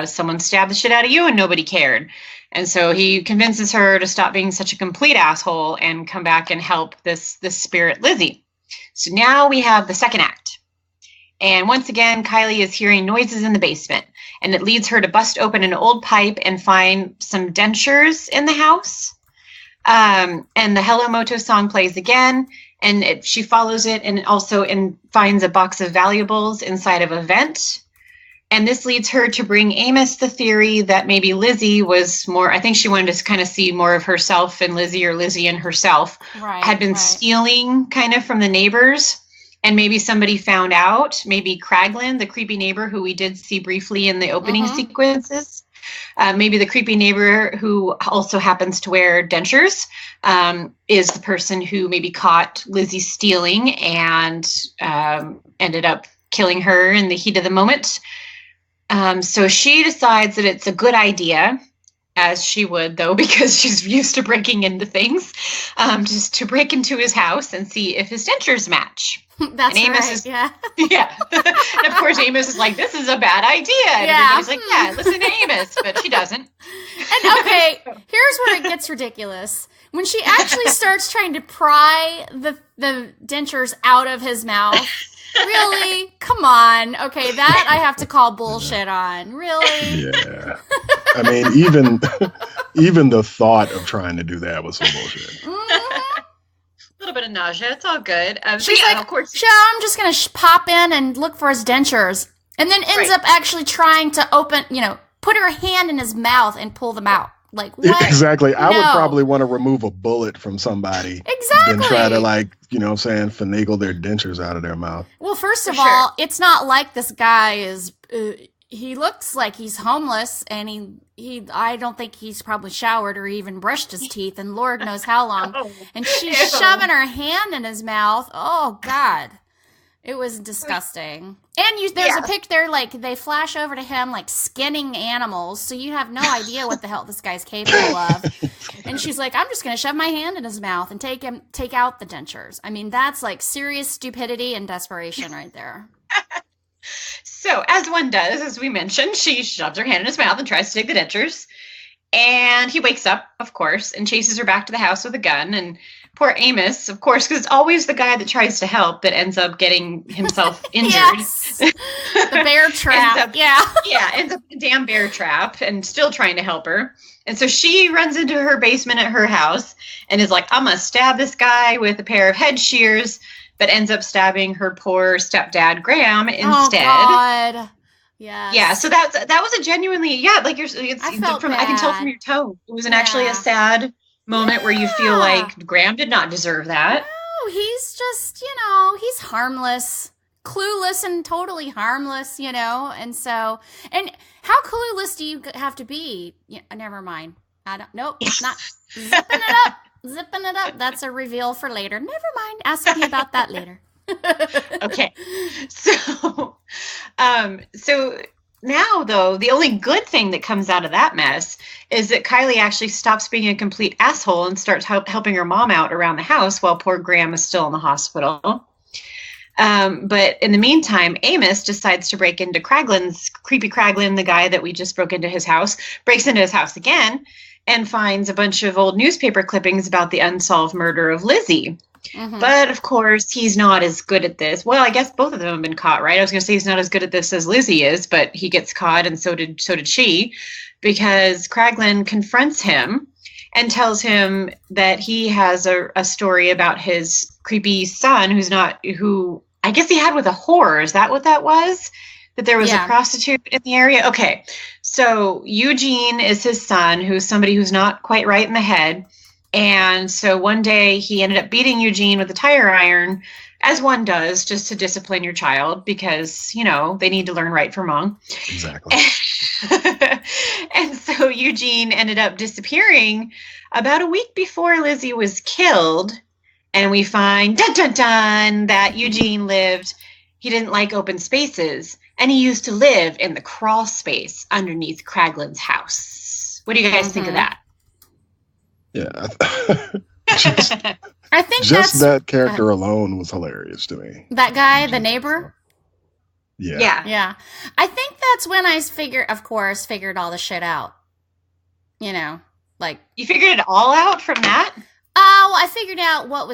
someone stabbed the shit out of you and nobody cared? And so he convinces her to stop being such a complete asshole and come back and help this spirit Lizzie. So now we have the second act. And once again, Kylie is hearing noises in the basement, and it leads her to bust open an old pipe and find some dentures in the house. And the Hello Moto song plays again, and she follows it and also finds a box of valuables inside of a vent. And this leads her to bring Amos the theory that maybe Lizzie was more, I think she wanted to kind of see more of herself and Lizzie, or Lizzie and herself, had been stealing kind of from the neighbors. And maybe somebody found out, maybe Kraglin, the creepy neighbor who we did see briefly in the opening sequences. Maybe the creepy neighbor who also happens to wear dentures is the person who maybe caught Lizzie stealing and ended up killing her in the heat of the moment. So she decides that it's a good idea, as she would, though, because she's used to breaking into things, just to break into his house and see if his dentures match. That's and Amos right, yeah. And of course, Amos is like, this is a bad idea. And everybody's like, yeah, listen to Amos. But she doesn't. And okay, here's where it gets ridiculous. When she actually starts trying to pry the dentures out of his mouth. Really? Come on. Okay, that I have to call bullshit on. Really? Yeah. I mean, even the thought of trying to do that was some bullshit. A little bit of nausea. It's all good. She's like, of course. I'm just going to pop in and look for his dentures. And then ends up actually trying to open, put her hand in his mouth and pull them out. Like, what? Exactly. I would probably want to remove a bullet from somebody. Exactly. Than try to, finagle their dentures out of their mouth. Well, first of all, it's not like this guy is, he looks like he's homeless, and I don't think he's probably showered or even brushed his teeth, and Lord knows how long. And she's shoving her hand in his mouth. Oh, God. It was disgusting. And there's a picture there, like, they flash over to him, like, skinning animals, so you have no idea what the hell this guy's capable of. And she's like, I'm just going to shove my hand in his mouth and take out the dentures. I mean, that's, like, serious stupidity and desperation right there. So, as one does, as we mentioned, she shoves her hand in his mouth and tries to take the dentures. And he wakes up, of course, and chases her back to the house with a gun. And poor Amos, of course, because it's always the guy that tries to help that ends up getting himself injured. Yes. The bear trap. Ends up in a damn bear trap and still trying to help her. And so she runs into her basement at her house and is like, I'm going to stab this guy with a pair of head shears, but ends up stabbing her poor stepdad, Graham, instead. Oh, God. Yeah, so that was a genuinely, I can tell from your tone. It was actually a sad moment where you feel like Graham did not deserve that. No, he's just, he's harmless, clueless and totally harmless, and so, and how clueless do you have to be? Yeah, never mind. Not zipping it up. That's a reveal for later. Never mind. Ask me about that later. Okay. So now, though, the only good thing that comes out of that mess is that Kylie actually stops being a complete asshole and starts helping her mom out around the house while poor Graham is still in the hospital. But in the meantime, Amos decides to break into creepy Kraglin, the guy that we just broke into his house, breaks into his house again and finds a bunch of old newspaper clippings about the unsolved murder of Lizzie. Mm-hmm. But, of course, he's not as good at this. Well, I guess both of them have been caught, right? I was going to say he's not as good at this as Lizzie is, but he gets caught, and so did she, because Kraglin confronts him and tells him that he has a story about his creepy son who I guess he had with a whore. Is that what that was? That there was a prostitute in the area? Okay. So Eugene is his son, who's somebody who's not quite right in the head. And so one day he ended up beating Eugene with a tire iron as one does, just to discipline your child because, they need to learn right from wrong. Exactly. And so Eugene ended up disappearing about a week before Lizzie was killed. And we find, dun, dun, dun, that Eugene he didn't like open spaces. And he used to live in the crawl space underneath Craglin's house. What do you guys think of that? Yeah. I think that character alone was hilarious to me. That guy, the neighbor? Yeah. I think that's when I figured all the shit out. You figured it all out from that? Oh, I figured out what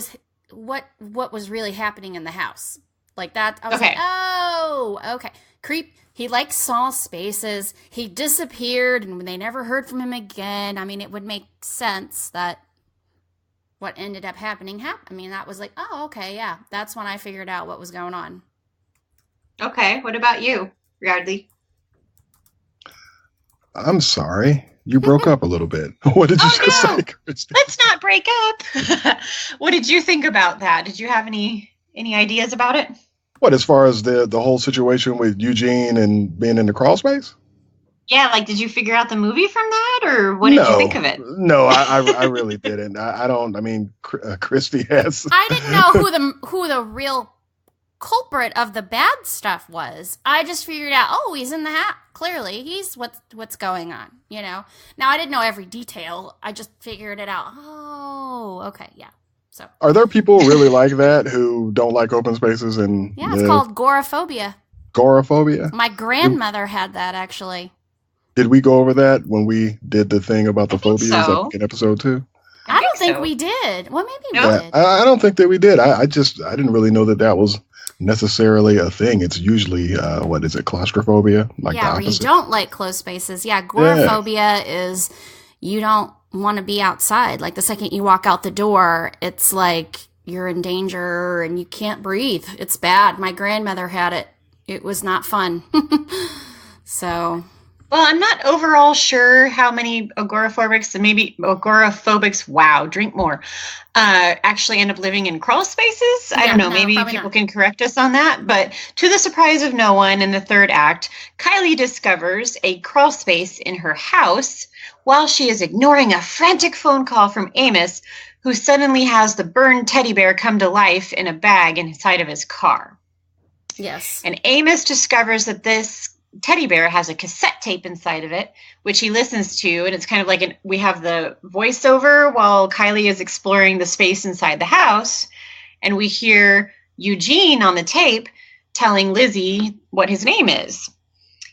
was really happening in the house. Like that. I was like, oh, okay. Creep. He liked small spaces. He disappeared and they never heard from him again. I mean, it would make sense that what ended up happening. I mean, that was like, oh, okay. Yeah. That's when I figured out what was going on. Okay. What about you, Yardley? I'm sorry. You broke up a little bit. What did you just say, Kristi? Let's not break up. What did you think about that? Did you have any ideas about it? What, as far as the whole situation with Eugene and being in the crawl space? Yeah, did you figure out the movie from that, or what did you think of it? No, I really didn't. I don't. I mean, Kristi has. I didn't know who the real culprit of the bad stuff was. I just figured out, he's in the hat. Clearly, he's what's going on. Now I didn't know every detail. I just figured it out. Oh, okay, yeah. So, are there people really like that who don't like open spaces and? Yeah, it's called agoraphobia. Agoraphobia. My grandmother had that actually. Did we go over that when we did the thing about the phobias in episode 2? I don't think we did. Well, maybe we did. I don't think that we did. I didn't really know that was necessarily a thing. It's usually what is it, claustrophobia? Where you don't like closed spaces. Yeah, agoraphobia is you don't want to be outside. Like the second you walk out the door, it's like you're in danger and you can't breathe. It's bad. My grandmother had it. It was not fun. So. Well, I'm not overall sure how many agoraphobics, wow, drink more, actually end up living in crawl spaces. I don't know, maybe people can correct us on that. But to the surprise of no one, in the third act, Kylie discovers a crawl space in her house while she is ignoring a frantic phone call from Amos, who suddenly has the burned teddy bear come to life in a bag inside of his car. Yes. And Amos discovers that this teddy bear has a cassette tape inside of it, which he listens to, and it's kind of like we have the voiceover while Kylie is exploring the space inside the house, and we hear Eugene on the tape telling Lizzie what his name is.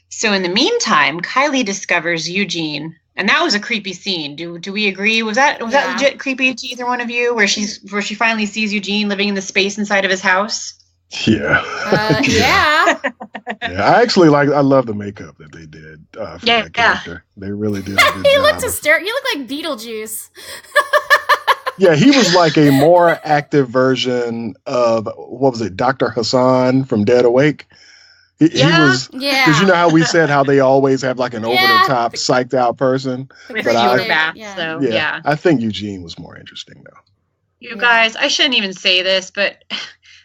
So in the meantime, Kylie discovers Eugene, and that was a creepy scene. Do we agree? Was that legit creepy to either one of you, where she finally sees Eugene living in the space inside of his house? Yeah. Yeah. I actually I love the makeup that they did for that character. They really did a good He job. looked hysterical. You look like Beetlejuice. Yeah, he was like a more active version of, what was it, Dr. Hassan from Dead Awake? He was, because you know how we said how they always have like an over-the-top, psyched-out person? I think Eugene was more interesting, though. You guys, I shouldn't even say this, but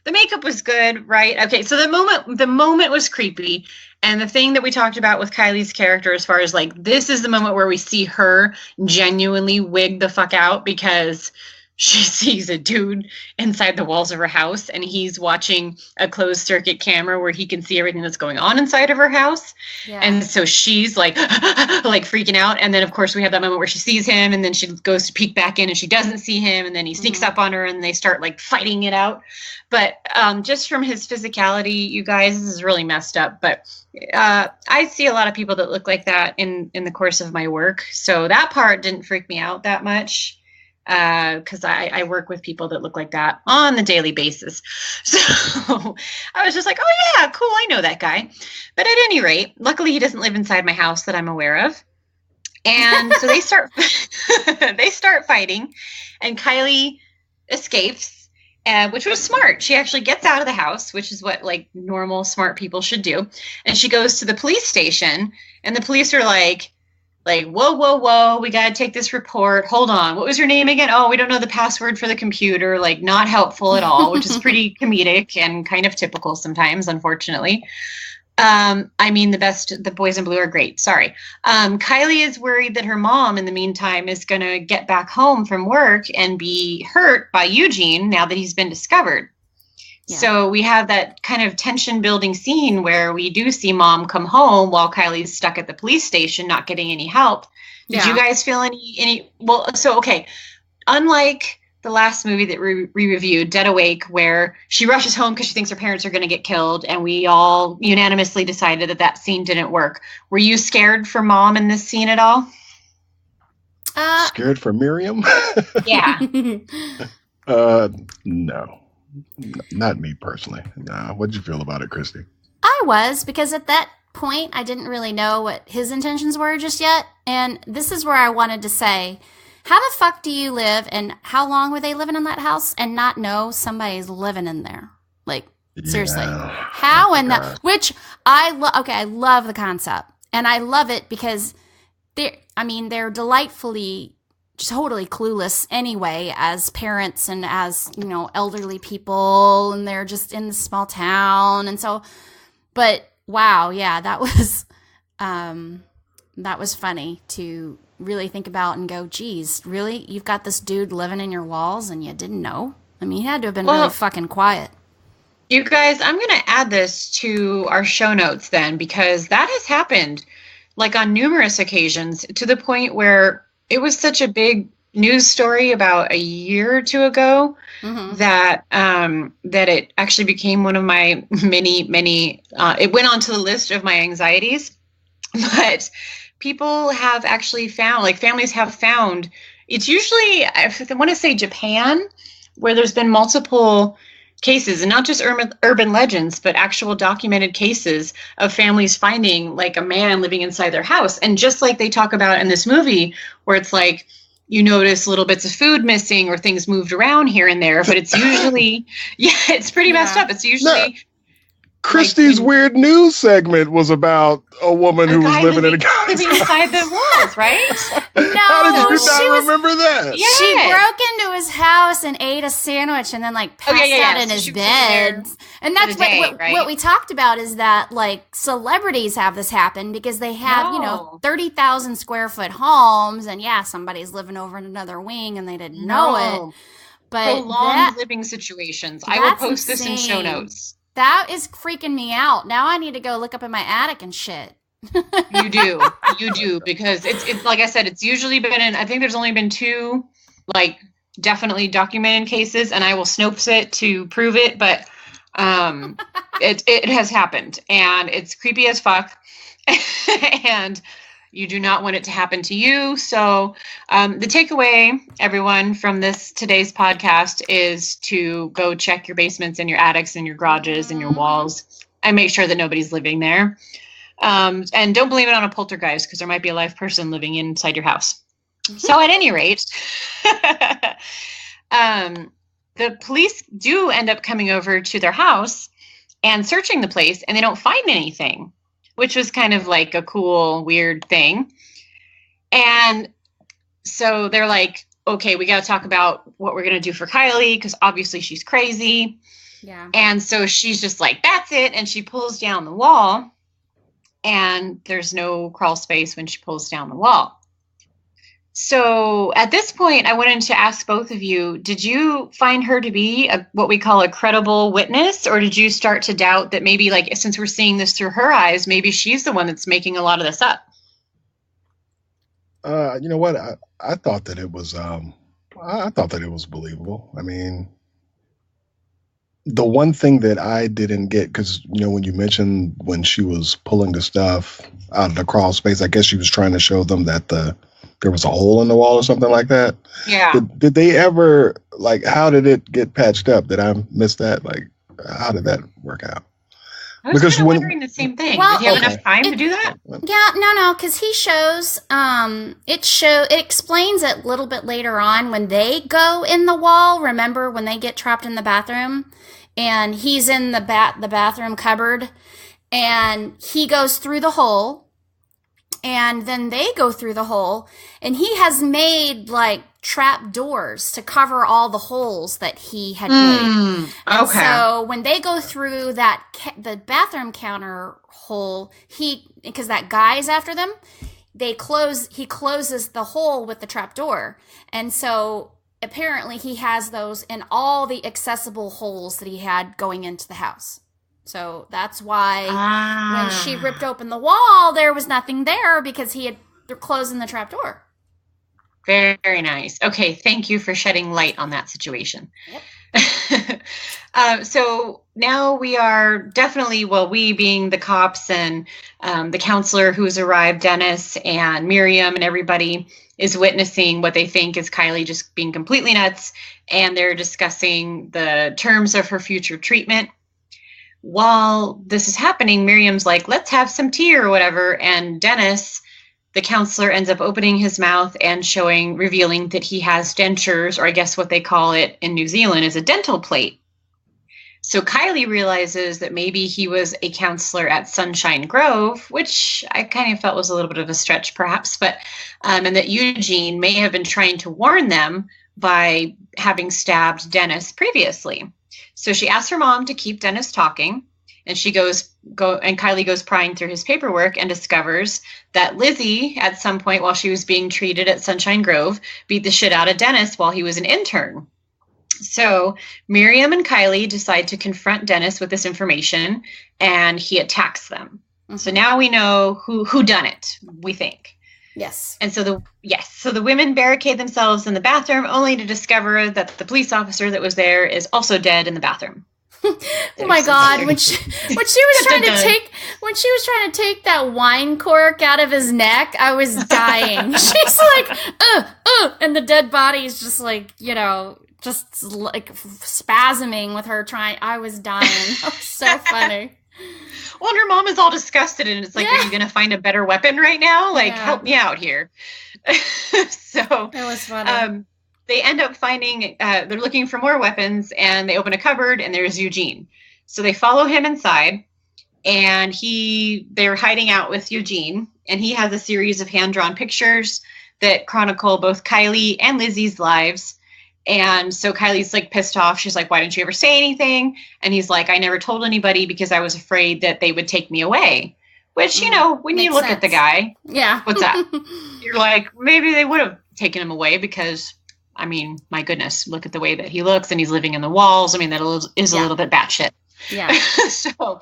the makeup was good, right? Okay, so the moment was creepy. And the thing that we talked about with Kylie's character, as far as this is the moment where we see her genuinely wig the fuck out because she sees a dude inside the walls of her house and he's watching a closed circuit camera where he can see everything that's going on inside of her house. Yeah. And so she's freaking out. And then of course we have that moment where she sees him and then she goes to peek back in and she doesn't see him. And then he sneaks up on her and they start fighting it out. But just from his physicality, you guys, this is really messed up. But I see a lot of people that look like that in the course of my work. So that part didn't freak me out that much. Because I work with people that look like that on the daily basis. So I was just like, oh yeah, cool, I know that guy. But at any rate, luckily he doesn't live inside my house that I'm aware of. And so they start fighting, and Kylie escapes, which was smart. She actually gets out of the house, which is what normal smart people should do. And she goes to the police station, and the police are like, like, whoa, whoa, whoa, we got to take this report. Hold on. What was your name again? Oh, we don't know the password for the computer. Like, not helpful at all, which is pretty comedic and kind of typical sometimes, unfortunately. The boys in blue are great. Sorry. Kylie is worried that her mom, in the meantime, is going to get back home from work and be hurt by Eugene now that he's been discovered. Yeah. So we have that kind of tension building scene where we do see mom come home while Kylie's stuck at the police station, not getting any help. Did you guys feel okay. Unlike the last movie that we reviewed, Dead Awake, where she rushes home because she thinks her parents are going to get killed, and we all unanimously decided that scene didn't work. Were you scared for mom in this scene at all? Scared for Miriam? Yeah. No. Not me personally. Nah. What did you feel about it, Kristi? I was, because at that point, I didn't really know what his intentions were just yet. And this is where I wanted to say, how the fuck do you live, and how long were they living in that house, and not know somebody's living in there? Like, seriously. How in that? Which I love the concept. And I love it because they're delightfully totally clueless anyway as parents and as, elderly people, and they're just in the small town. And so, but wow, yeah, that was funny to really think about and go, geez, really? You've got this dude living in your walls and you didn't know? I mean, he had to have been really fucking quiet. You guys, I'm going to add this to our show notes then, because that has happened like on numerous occasions, to the point where it was such a big news story about a year or two ago that it actually became one of my many, it went onto the list of my anxieties. But people have actually found, like families have found, it's usually, I want to say Japan, where there's been multiple cases, and not just urban legends, but actual documented cases of families finding like a man living inside their house. And just like they talk about in this movie, where it's like, you notice little bits of food missing or things moved around here and there, but it's usually, it's pretty messed up. It's usually... Kristi's weird news segment was about a woman who was living in a house. Living inside the walls, right? No, how did you not remember that? Yeah. She broke into his house and ate a sandwich and then passed out in his bed. And that's what we talked about, is that like celebrities have this happen because they have, 30,000 square foot homes, and somebody's living over in another wing and they didn't know it. But prolonged living situations. I will post this in show notes. That is freaking me out. Now I need to go look up in my attic and shit. You do, because it's like I said, it's usually been I think there's only been 2, like, definitely documented cases, and I will Snopes it to prove it, but it has happened, and it's creepy as fuck, and you do not want it to happen to you. So the takeaway, everyone, from today's podcast is to go check your basements and your attics and your garages and your walls and make sure that nobody's living there. And don't blame it on a poltergeist, because there might be a live person living inside your house. So at any rate, the police do end up coming over to their house and searching the place, and they don't find anything, which was kind of like a cool, weird thing. And so they're like, okay, we got to talk about what we're going to do for Kylie, because obviously she's crazy. Yeah. And so she's just like, that's it. And she pulls down the wall, and there's no crawl space when she pulls down the wall. So at this point, I wanted to ask both of you, did you find her to be what we call a credible witness, or did you start to doubt that maybe, like, since we're seeing this through her eyes, maybe she's the one that's making a lot of this up? You know what? I thought that it was, I thought that it was believable. I mean, the one thing that I didn't get, because, when you mentioned when she was pulling the stuff out of the crawl space, I guess she was trying to show them that there was a hole in the wall or something like that. Yeah. Did they ever, like, how did it get patched up? Did I miss that? Like, how did that work out? I was wondering the same thing. Well, did he have enough time to do that? Yeah, no, because he shows, it explains it a little bit later on when they go in the wall. Remember when they get trapped in the bathroom and he's in the bathroom cupboard and he goes through the hole. and then they go through the hole, and he has made like trap doors to cover all the holes that he had made. And so when they go through that the bathroom counter hole, because that guy is after them, he closes the hole with the trap door. And so apparently he has those in all the accessible holes that he had going into the house. So that's why when she ripped open the wall, there was nothing there, because he had closing the trap door. Very nice. Okay, thank you for shedding light on that situation. Yep. So now we are definitely, we being the cops and the counselor who's arrived, Dennis and Miriam and everybody is witnessing what they think is Kylie just being completely nuts, and they're discussing the terms of her future treatment. While this is happening, Miriam's like, let's have some tea or whatever, and Dennis, the counselor, ends up opening his mouth and revealing that he has dentures, or I guess what they call it in New Zealand is a dental plate. So Kylie realizes that maybe he was a counselor at Sunshine Grove, which I kind of felt was a little bit of a stretch perhaps, but and that Eugene may have been trying to warn them by having stabbed Dennis previously. So she asks her mom to keep Dennis talking, and Kylie goes prying through his paperwork and discovers that Lizzie, at some point while she was being treated at Sunshine Grove, beat the shit out of Dennis while he was an intern. So Miriam and Kylie decide to confront Dennis with this information, and he attacks them. Mm-hmm. So now we know who done it, we think. Yes. And so the women barricade themselves in the bathroom, only to discover that the police officer that was there is also dead in the bathroom. Oh my God! When she was trying to take that wine cork out of his neck, I was dying. She's like, and the dead body is just like, just like spasming with her trying. I was dying. It was so funny. Well, and her mom is all disgusted, and it's like, are you going to find a better weapon right now? Like, help me out here. So it was funny. They end up finding, they're looking for more weapons, and they open a cupboard, and there's Eugene. So they follow him inside, and they're hiding out with Eugene, and he has a series of hand-drawn pictures that chronicle both Kylie and Lizzie's lives. And so Kylie's like pissed off. She's like, why didn't you ever say anything? And he's like, I never told anybody because I was afraid that they would take me away. Which, when you look at the guy, what's that? You're like, maybe they would have taken him away because, I mean, my goodness, look at the way that he looks, and he's living in the walls. I mean, that is a little bit batshit. Yeah. So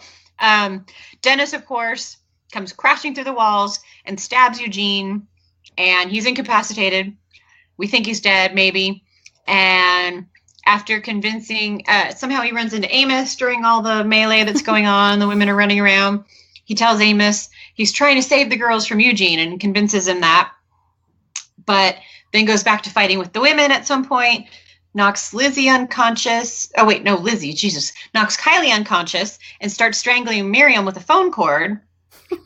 Dennis, of course, comes crashing through the walls and stabs Eugene, and he's incapacitated. We think he's dead, maybe. And after convincing, somehow he runs into Amos during all the melee that's going on. The women are running around. He tells Amos he's trying to save the girls from Eugene and convinces him that. But then goes back to fighting with the women at some point, knocks Lizzie unconscious. Oh, wait, no, Lizzie, Jesus. Knocks Kylie unconscious and starts strangling Miriam with a phone cord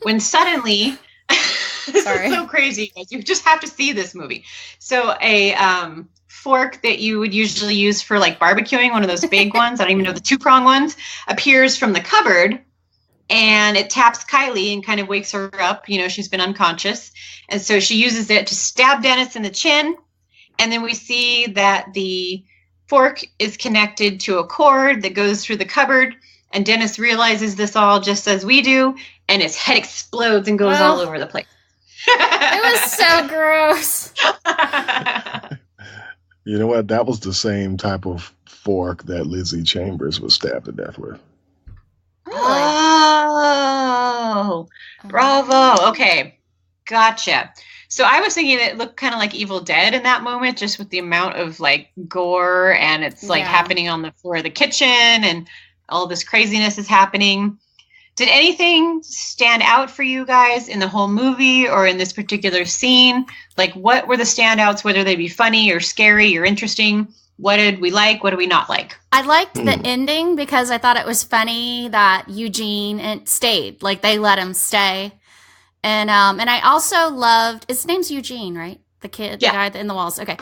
when suddenly, this is so crazy, guys. You just have to see this movie. So a fork that you would usually use for like barbecuing, one of those big ones, I don't even know, the 2-prong ones, appears from the cupboard, and it taps Kylie and kind of wakes her up. She's been unconscious. And so she uses it to stab Dennis in the chin. And then we see that the fork is connected to a cord that goes through the cupboard. And Dennis realizes this all just as we do. And his head explodes and goes all over the place. It was so gross. You know what? That was the same type of fork that Lizzie Chambers was stabbed to death with. Really? Oh, bravo. Okay, gotcha. So I was thinking it looked kind of like Evil Dead in that moment, just with the amount of like gore, and it's like happening on the floor of the kitchen, and all this craziness is happening. Did anything stand out for you guys in the whole movie or in this particular scene? Like, what were the standouts, whether they be funny or scary or interesting? What did we like? What did we not like? I liked the ending because I thought it was funny that Eugene stayed. Like, they let him stay. And I also loved, his name's Eugene, right? The kid, the guy in the walls. Okay.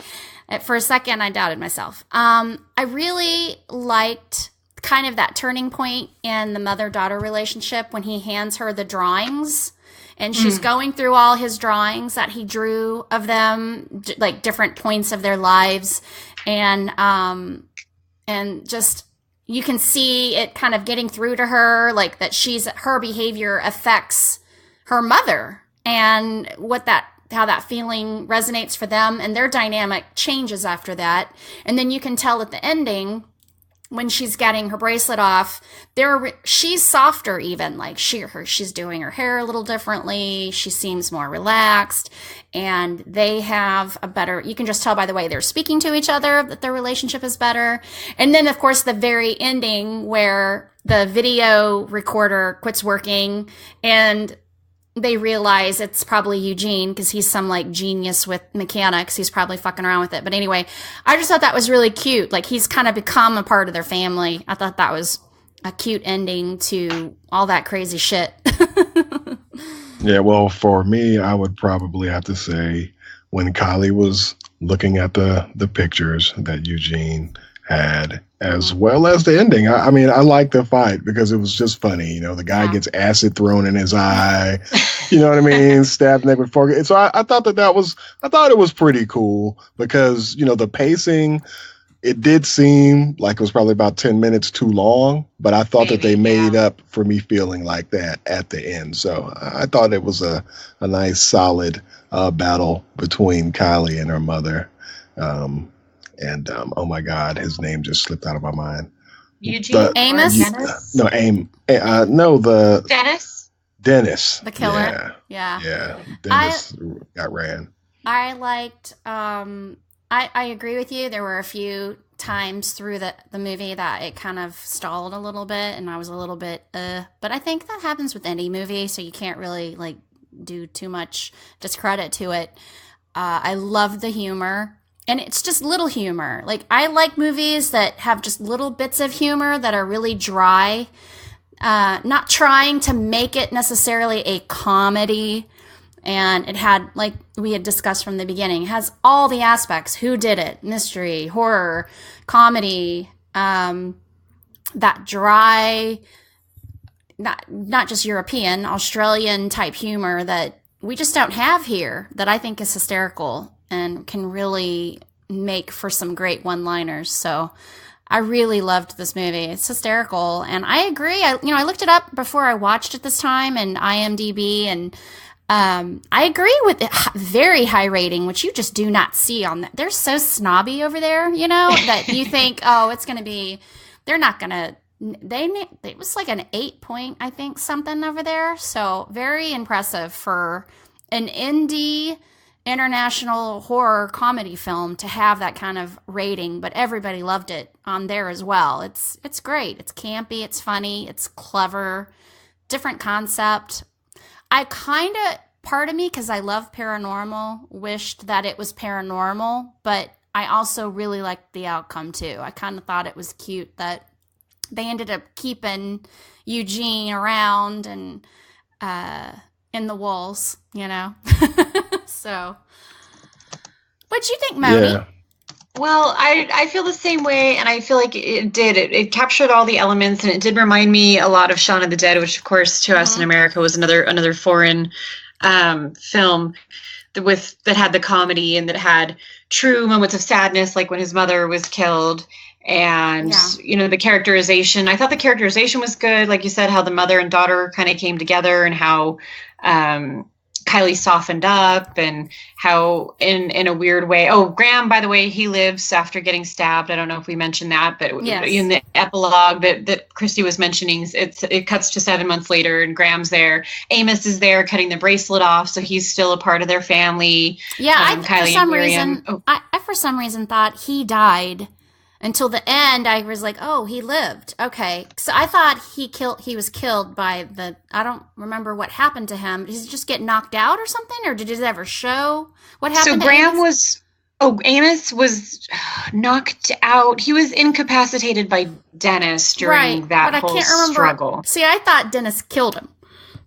For a second, I doubted myself. I really liked kind of that turning point in the mother-daughter relationship when he hands her the drawings and she's going through all his drawings that he drew of them, like different points of their lives, and just you can see it kind of getting through to her, like that her behavior affects her mother, and how that feeling resonates for them, and their dynamic changes after that. And then you can tell at the ending, when she's getting her bracelet off, she's softer even. Like she's doing her hair a little differently. She seems more relaxed, and they have you can just tell by the way they're speaking to each other that their relationship is better. And then, of course, the very ending where the video recorder quits working and they realize it's probably Eugene because he's some like genius with mechanics. He's probably fucking around with it. But anyway, I just thought that was really cute. Like he's kind of become a part of their family. I thought that was a cute ending to all that crazy shit. Yeah, well, for me, I would probably have to say when Kylie was looking at the pictures that Eugene had, as well as the ending. I mean, I like the fight because it was just funny. You know, the guy gets acid thrown in his eye. You know what I mean? Stabbed neck with fork. And so I thought it was pretty cool because, you know, the pacing, it did seem like it was probably about 10 minutes too long, but I thought that they made up for me feeling like that at the end. So I thought it was a nice, solid battle between Kylie and her mother. And oh my God, his name just slipped out of my mind. Eugene? Amos? Dennis. The killer. Yeah. Dennis got ran. I liked, I agree with you. There were a few times through the movie that it kind of stalled a little bit and I was a little bit, but I think that happens with any movie, so you can't really like do too much discredit to it. I love the humor. And it's just little humor. Like, I like movies that have just little bits of humor that are really dry. Not trying to make it necessarily a comedy. And it had, like we had discussed from the beginning, has all the aspects. Who did it? Mystery, horror, comedy. That dry, not just European, Australian type humor that we just don't have here, that I think is hysterical and can really make for some great one-liners. So I really loved this movie. It's hysterical. And I agree. I looked it up before I watched it this time in IMDb, and I agree with it. Very high rating, which you just do not see on that. They're so snobby over there, you know, that you think, oh, it's going to be, they're not going to, it was like an 8 point, I think, something over there. So very impressive for an indie international horror comedy film to have that kind of rating, but everybody loved it on there as well. It's great. It's campy, it's funny, it's clever, different concept. I kind of, part of me, because I love paranormal, wished that it was paranormal, but I also really liked the outcome too. I kind of thought it was cute that they ended up keeping Eugene around and in the walls, you know. So, what'd you think, Moni? Yeah. Well, I feel the same way, and I feel like it captured all the elements, and it did remind me a lot of Shaun of the Dead, which of course to us in America was another foreign film that had the comedy and that had true moments of sadness, like when his mother was killed. And, you know, the characterization, I thought the characterization was good. Like you said, how the mother and daughter kind of came together, and how Kylie softened up, and how in a weird way. Oh, Graham, by the way, he lives after getting stabbed. I don't know if we mentioned that, but in the epilogue that Kristi was mentioning, it cuts to 7 months later and Graham's there. Amos is there cutting the bracelet off, so he's still a part of their family. Yeah, I for some reason thought he died. Until the end, I was like, oh, he lived. Okay. So I thought he was killed by I don't remember what happened to him. Did he just get knocked out or something? Or did it ever show what happened to Amos? Amos was knocked out. He was incapacitated by Dennis during that whole struggle. See, I thought Dennis killed him.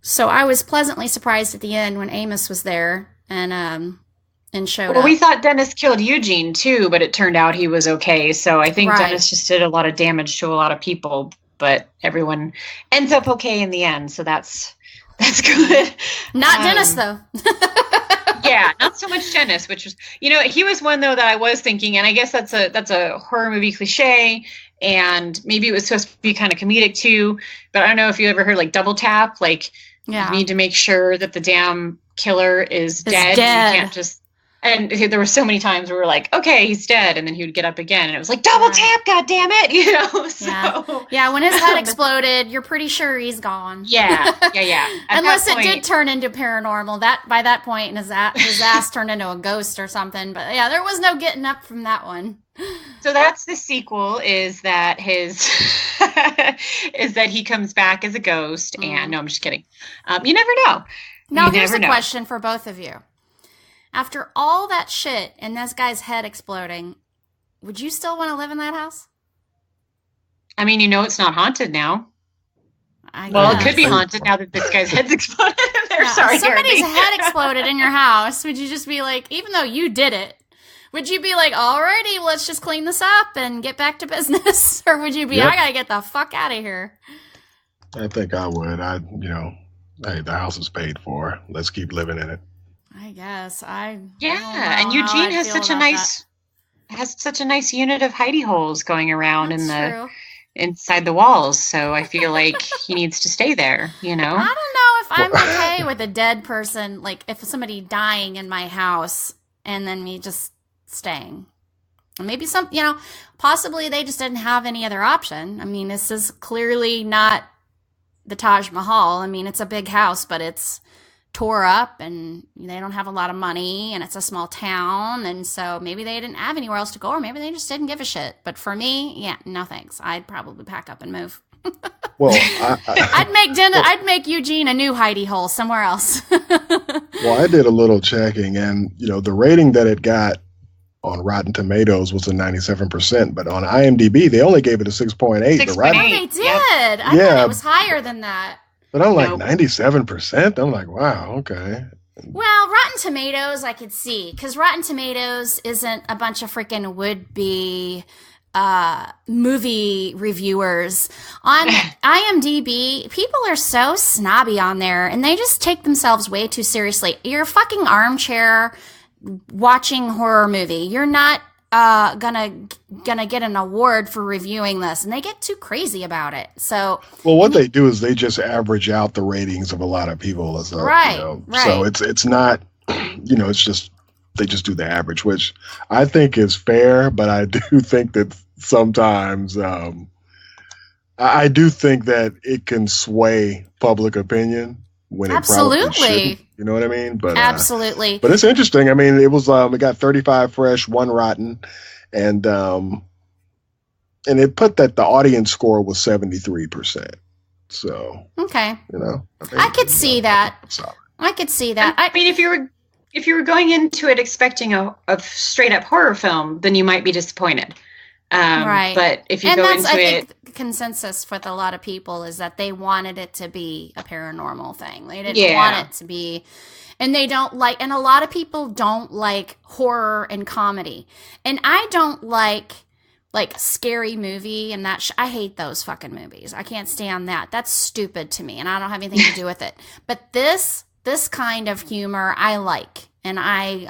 So I was pleasantly surprised at the end when Amos was there and showed up. We thought Dennis killed Eugene too, but it turned out he was okay. So I think Dennis just did a lot of damage to a lot of people, but everyone ends up okay in the end. So that's That's good. Not Dennis, though. Yeah, not so much Dennis, which was, he was one though that I was thinking, and I guess that's a horror movie cliche, and maybe it was supposed to be kind of comedic too, but I don't know if you ever heard like double tap, like you need to make sure that the damn killer is dead. You can't just. And there were so many times where we were like, okay, he's dead. And then he would get up again. And it was like, double tap, God damn it. So. Yeah, when his head exploded, you're pretty sure he's gone. Yeah. Unless it did turn into paranormal. By that point, his ass turned into a ghost or something. But yeah, there was no getting up from that one. So that's the sequel, is that is that he comes back as a ghost. And no, I'm just kidding. You never know. Now, here's a question for both of you. After all that shit and this guy's head exploding, would you still want to live in that house? I mean, it's not haunted now. It could be haunted now that this guy's head's exploded. Sorry, if somebody's head exploded in your house, would you just be like, even though you did it, would you be like, alrighty, let's just clean this up and get back to business? Or would you be, I gotta get the fuck out of here? I think I would. Hey, the house is paid for. Let's keep living in it. I guess and Eugene has such a nice unit of hidey holes going around inside the walls. So I feel like he needs to stay there. I don't know if I'm okay with a dead person, like if somebody dying in my house and then me just staying. Maybe possibly they just didn't have any other option. I mean, this is clearly not the Taj Mahal. I mean, it's a big house, but it's tore up and they don't have a lot of money and it's a small town, and so maybe they didn't have anywhere else to go, or maybe they just didn't give a shit. But for me, no thanks. I'd probably pack up and move. Well, I'd make Eugene a new hidey hole somewhere else. Well, I did a little checking, and the rating that it got on Rotten Tomatoes was a 97%, but on IMDb they only gave it a 6.8. 6.8. They did. I thought it was higher than that. But I'm like 97%. I'm like, wow, okay. Well, Rotten Tomatoes, I could see, because Rotten Tomatoes isn't a bunch of freaking would-be movie reviewers. On IMDb, people are so snobby on there, and they just take themselves way too seriously. You're a fucking armchair watching horror movie. You're not gonna get an award for reviewing this, and they get too crazy about it. So what they do is they just average out the ratings of a lot of people as right. So it's not it's just they just do the average, which I think is fair, but I do think that sometimes I do think that it can sway public opinion when it probably shouldn't. You know what I mean? But absolutely. But it's interesting. I mean, it was it got 35 fresh, 1 rotten, and it put that the audience score was 73%. So okay, I could see that. I could see that. I mean, if you were going into it expecting a straight up horror film, then you might be disappointed. Right. But if you go into it, consensus with a lot of people is that they wanted it to be a paranormal thing. They didn't want it to be, and they don't like, and a lot of people don't like horror and comedy. And I don't like scary movie and that I hate those fucking movies. I can't stand that. That's stupid to me, and I don't have anything to do with it. But this kind of humor I like, and I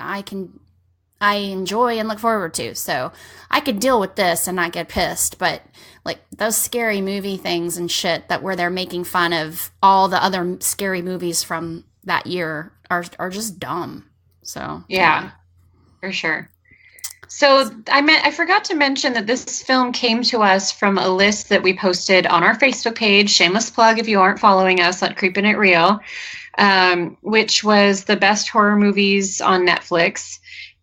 enjoy and look forward to. So I could deal with this and not get pissed, but like those scary movie things and shit where they're making fun of all the other scary movies from that year are just dumb. So yeah, for sure. So I forgot to mention that this film came to us from a list that we posted on our Facebook page. Shameless plug if you aren't following us at Creepin' It Real, which was the best horror movies on Netflix.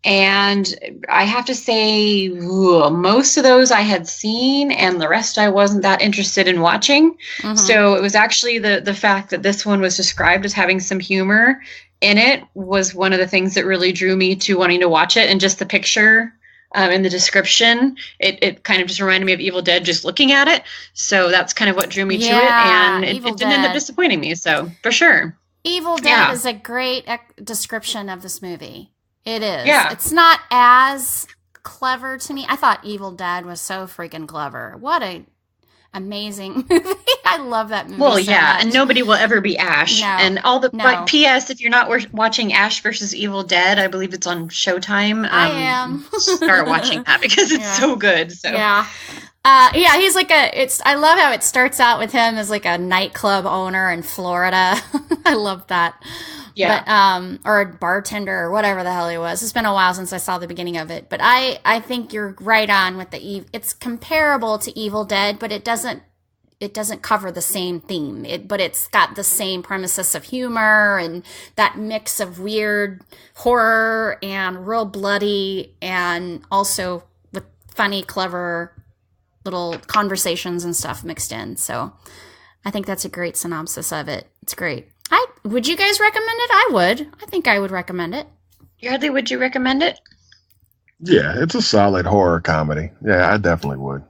And I have to say, most of those I had seen, and the rest I wasn't that interested in watching. Mm-hmm. So it was actually the fact that this one was described as having some humor in it was one of the things that really drew me to wanting to watch it. And just the picture in the description, it kind of just reminded me of Evil Dead just looking at it. So that's kind of what drew me to it. And it didn't end up disappointing me. So for sure. Evil Dead is a great description of this movie. It is. Yeah. It's not as clever to me. I thought Evil Dead was so freaking clever. What a amazing movie. I love that movie. Well, so yeah, much. and nobody will ever be Ash. No, and all the no. but P.S. If you're not watching Ash versus Evil Dead, I believe it's on Showtime. I am. Start watching that because it's so good. So yeah. He's like I love how it starts out with him as like a nightclub owner in Florida. I love that. Yeah. But, or a bartender or whatever the hell he was. It's been a while since I saw the beginning of it. But I think you're right on with it's comparable to Evil Dead, but it doesn't cover the same theme. But it's got the same premises of humor and that mix of weird horror and real bloody and also with funny, clever little conversations and stuff mixed in. So I think that's a great synopsis of it. It's great. Would you guys recommend it? I would. I think I would recommend it. Yardley, would you recommend it? Yeah, it's a solid horror comedy. Yeah, I definitely would.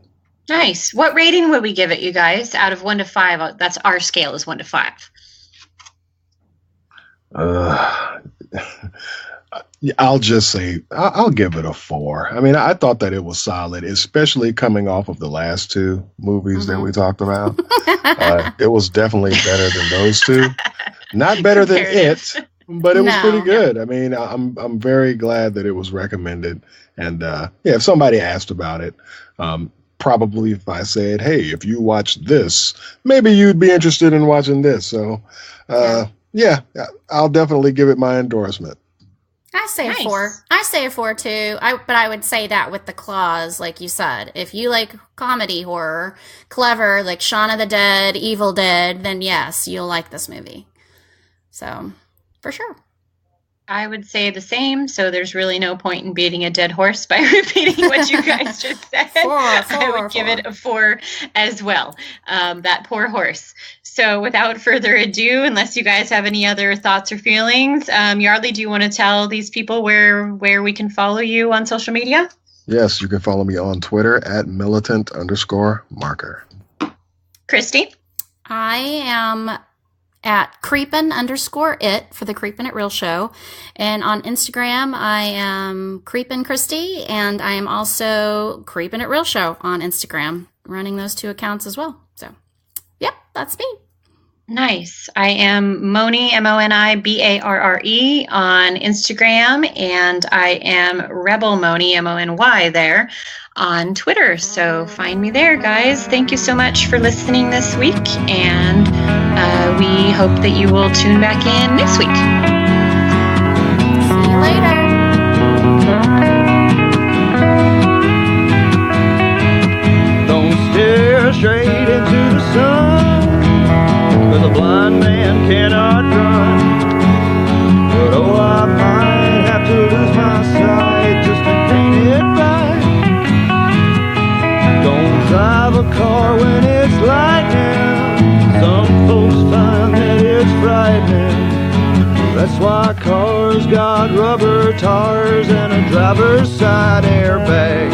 Nice. What rating would we give it, you guys? Out of 1 to 5. That's our scale is 1 to 5. I'll just say I'll give it a 4. I mean, I thought that it was solid, especially coming off of the last 2 movies that we talked about. It was definitely better than those 2. Not better than it, but it was pretty good. I mean, I'm very glad that it was recommended. And if somebody asked about it, probably if I said, hey, if you watch this, maybe you'd be interested in watching this. So, I'll definitely give it my endorsement. I say a 4. I say a 4 too. But I would say that with the clause, like you said. If you like comedy horror, clever, like Shaun of the Dead, Evil Dead, then yes, you'll like this movie. So, for sure. I would say the same, so there's really no point in beating a dead horse by repeating what you guys just said. I would give it a 4 as well. That poor horse. So without further ado, unless you guys have any other thoughts or feelings, Yardley, do you want to tell these people where we can follow you on social media? Yes, you can follow me on Twitter at militant_marker. Kristi? I am at creepin_it for the Creepin' It Real show. And on Instagram, I am Creepin' Kristi, and I am also Creepin' It Real show on Instagram, running those 2 accounts as well. So, yep, that's me. Nice. I am Moni, MoniBarre on Instagram, and I am Rebel Moni, Mony there on Twitter. So find me there, guys. Thank you so much for listening this week, and we hope that you will tune back in next week. See you later. Don't stare straight into the sun, 'cause a blind man cannot run. But oh, I might have to lose my sight just to gain it back. Don't drive a car when it's lightning. Some folks find that it's frightening. That's why cars got rubber tires and a driver's side airbag.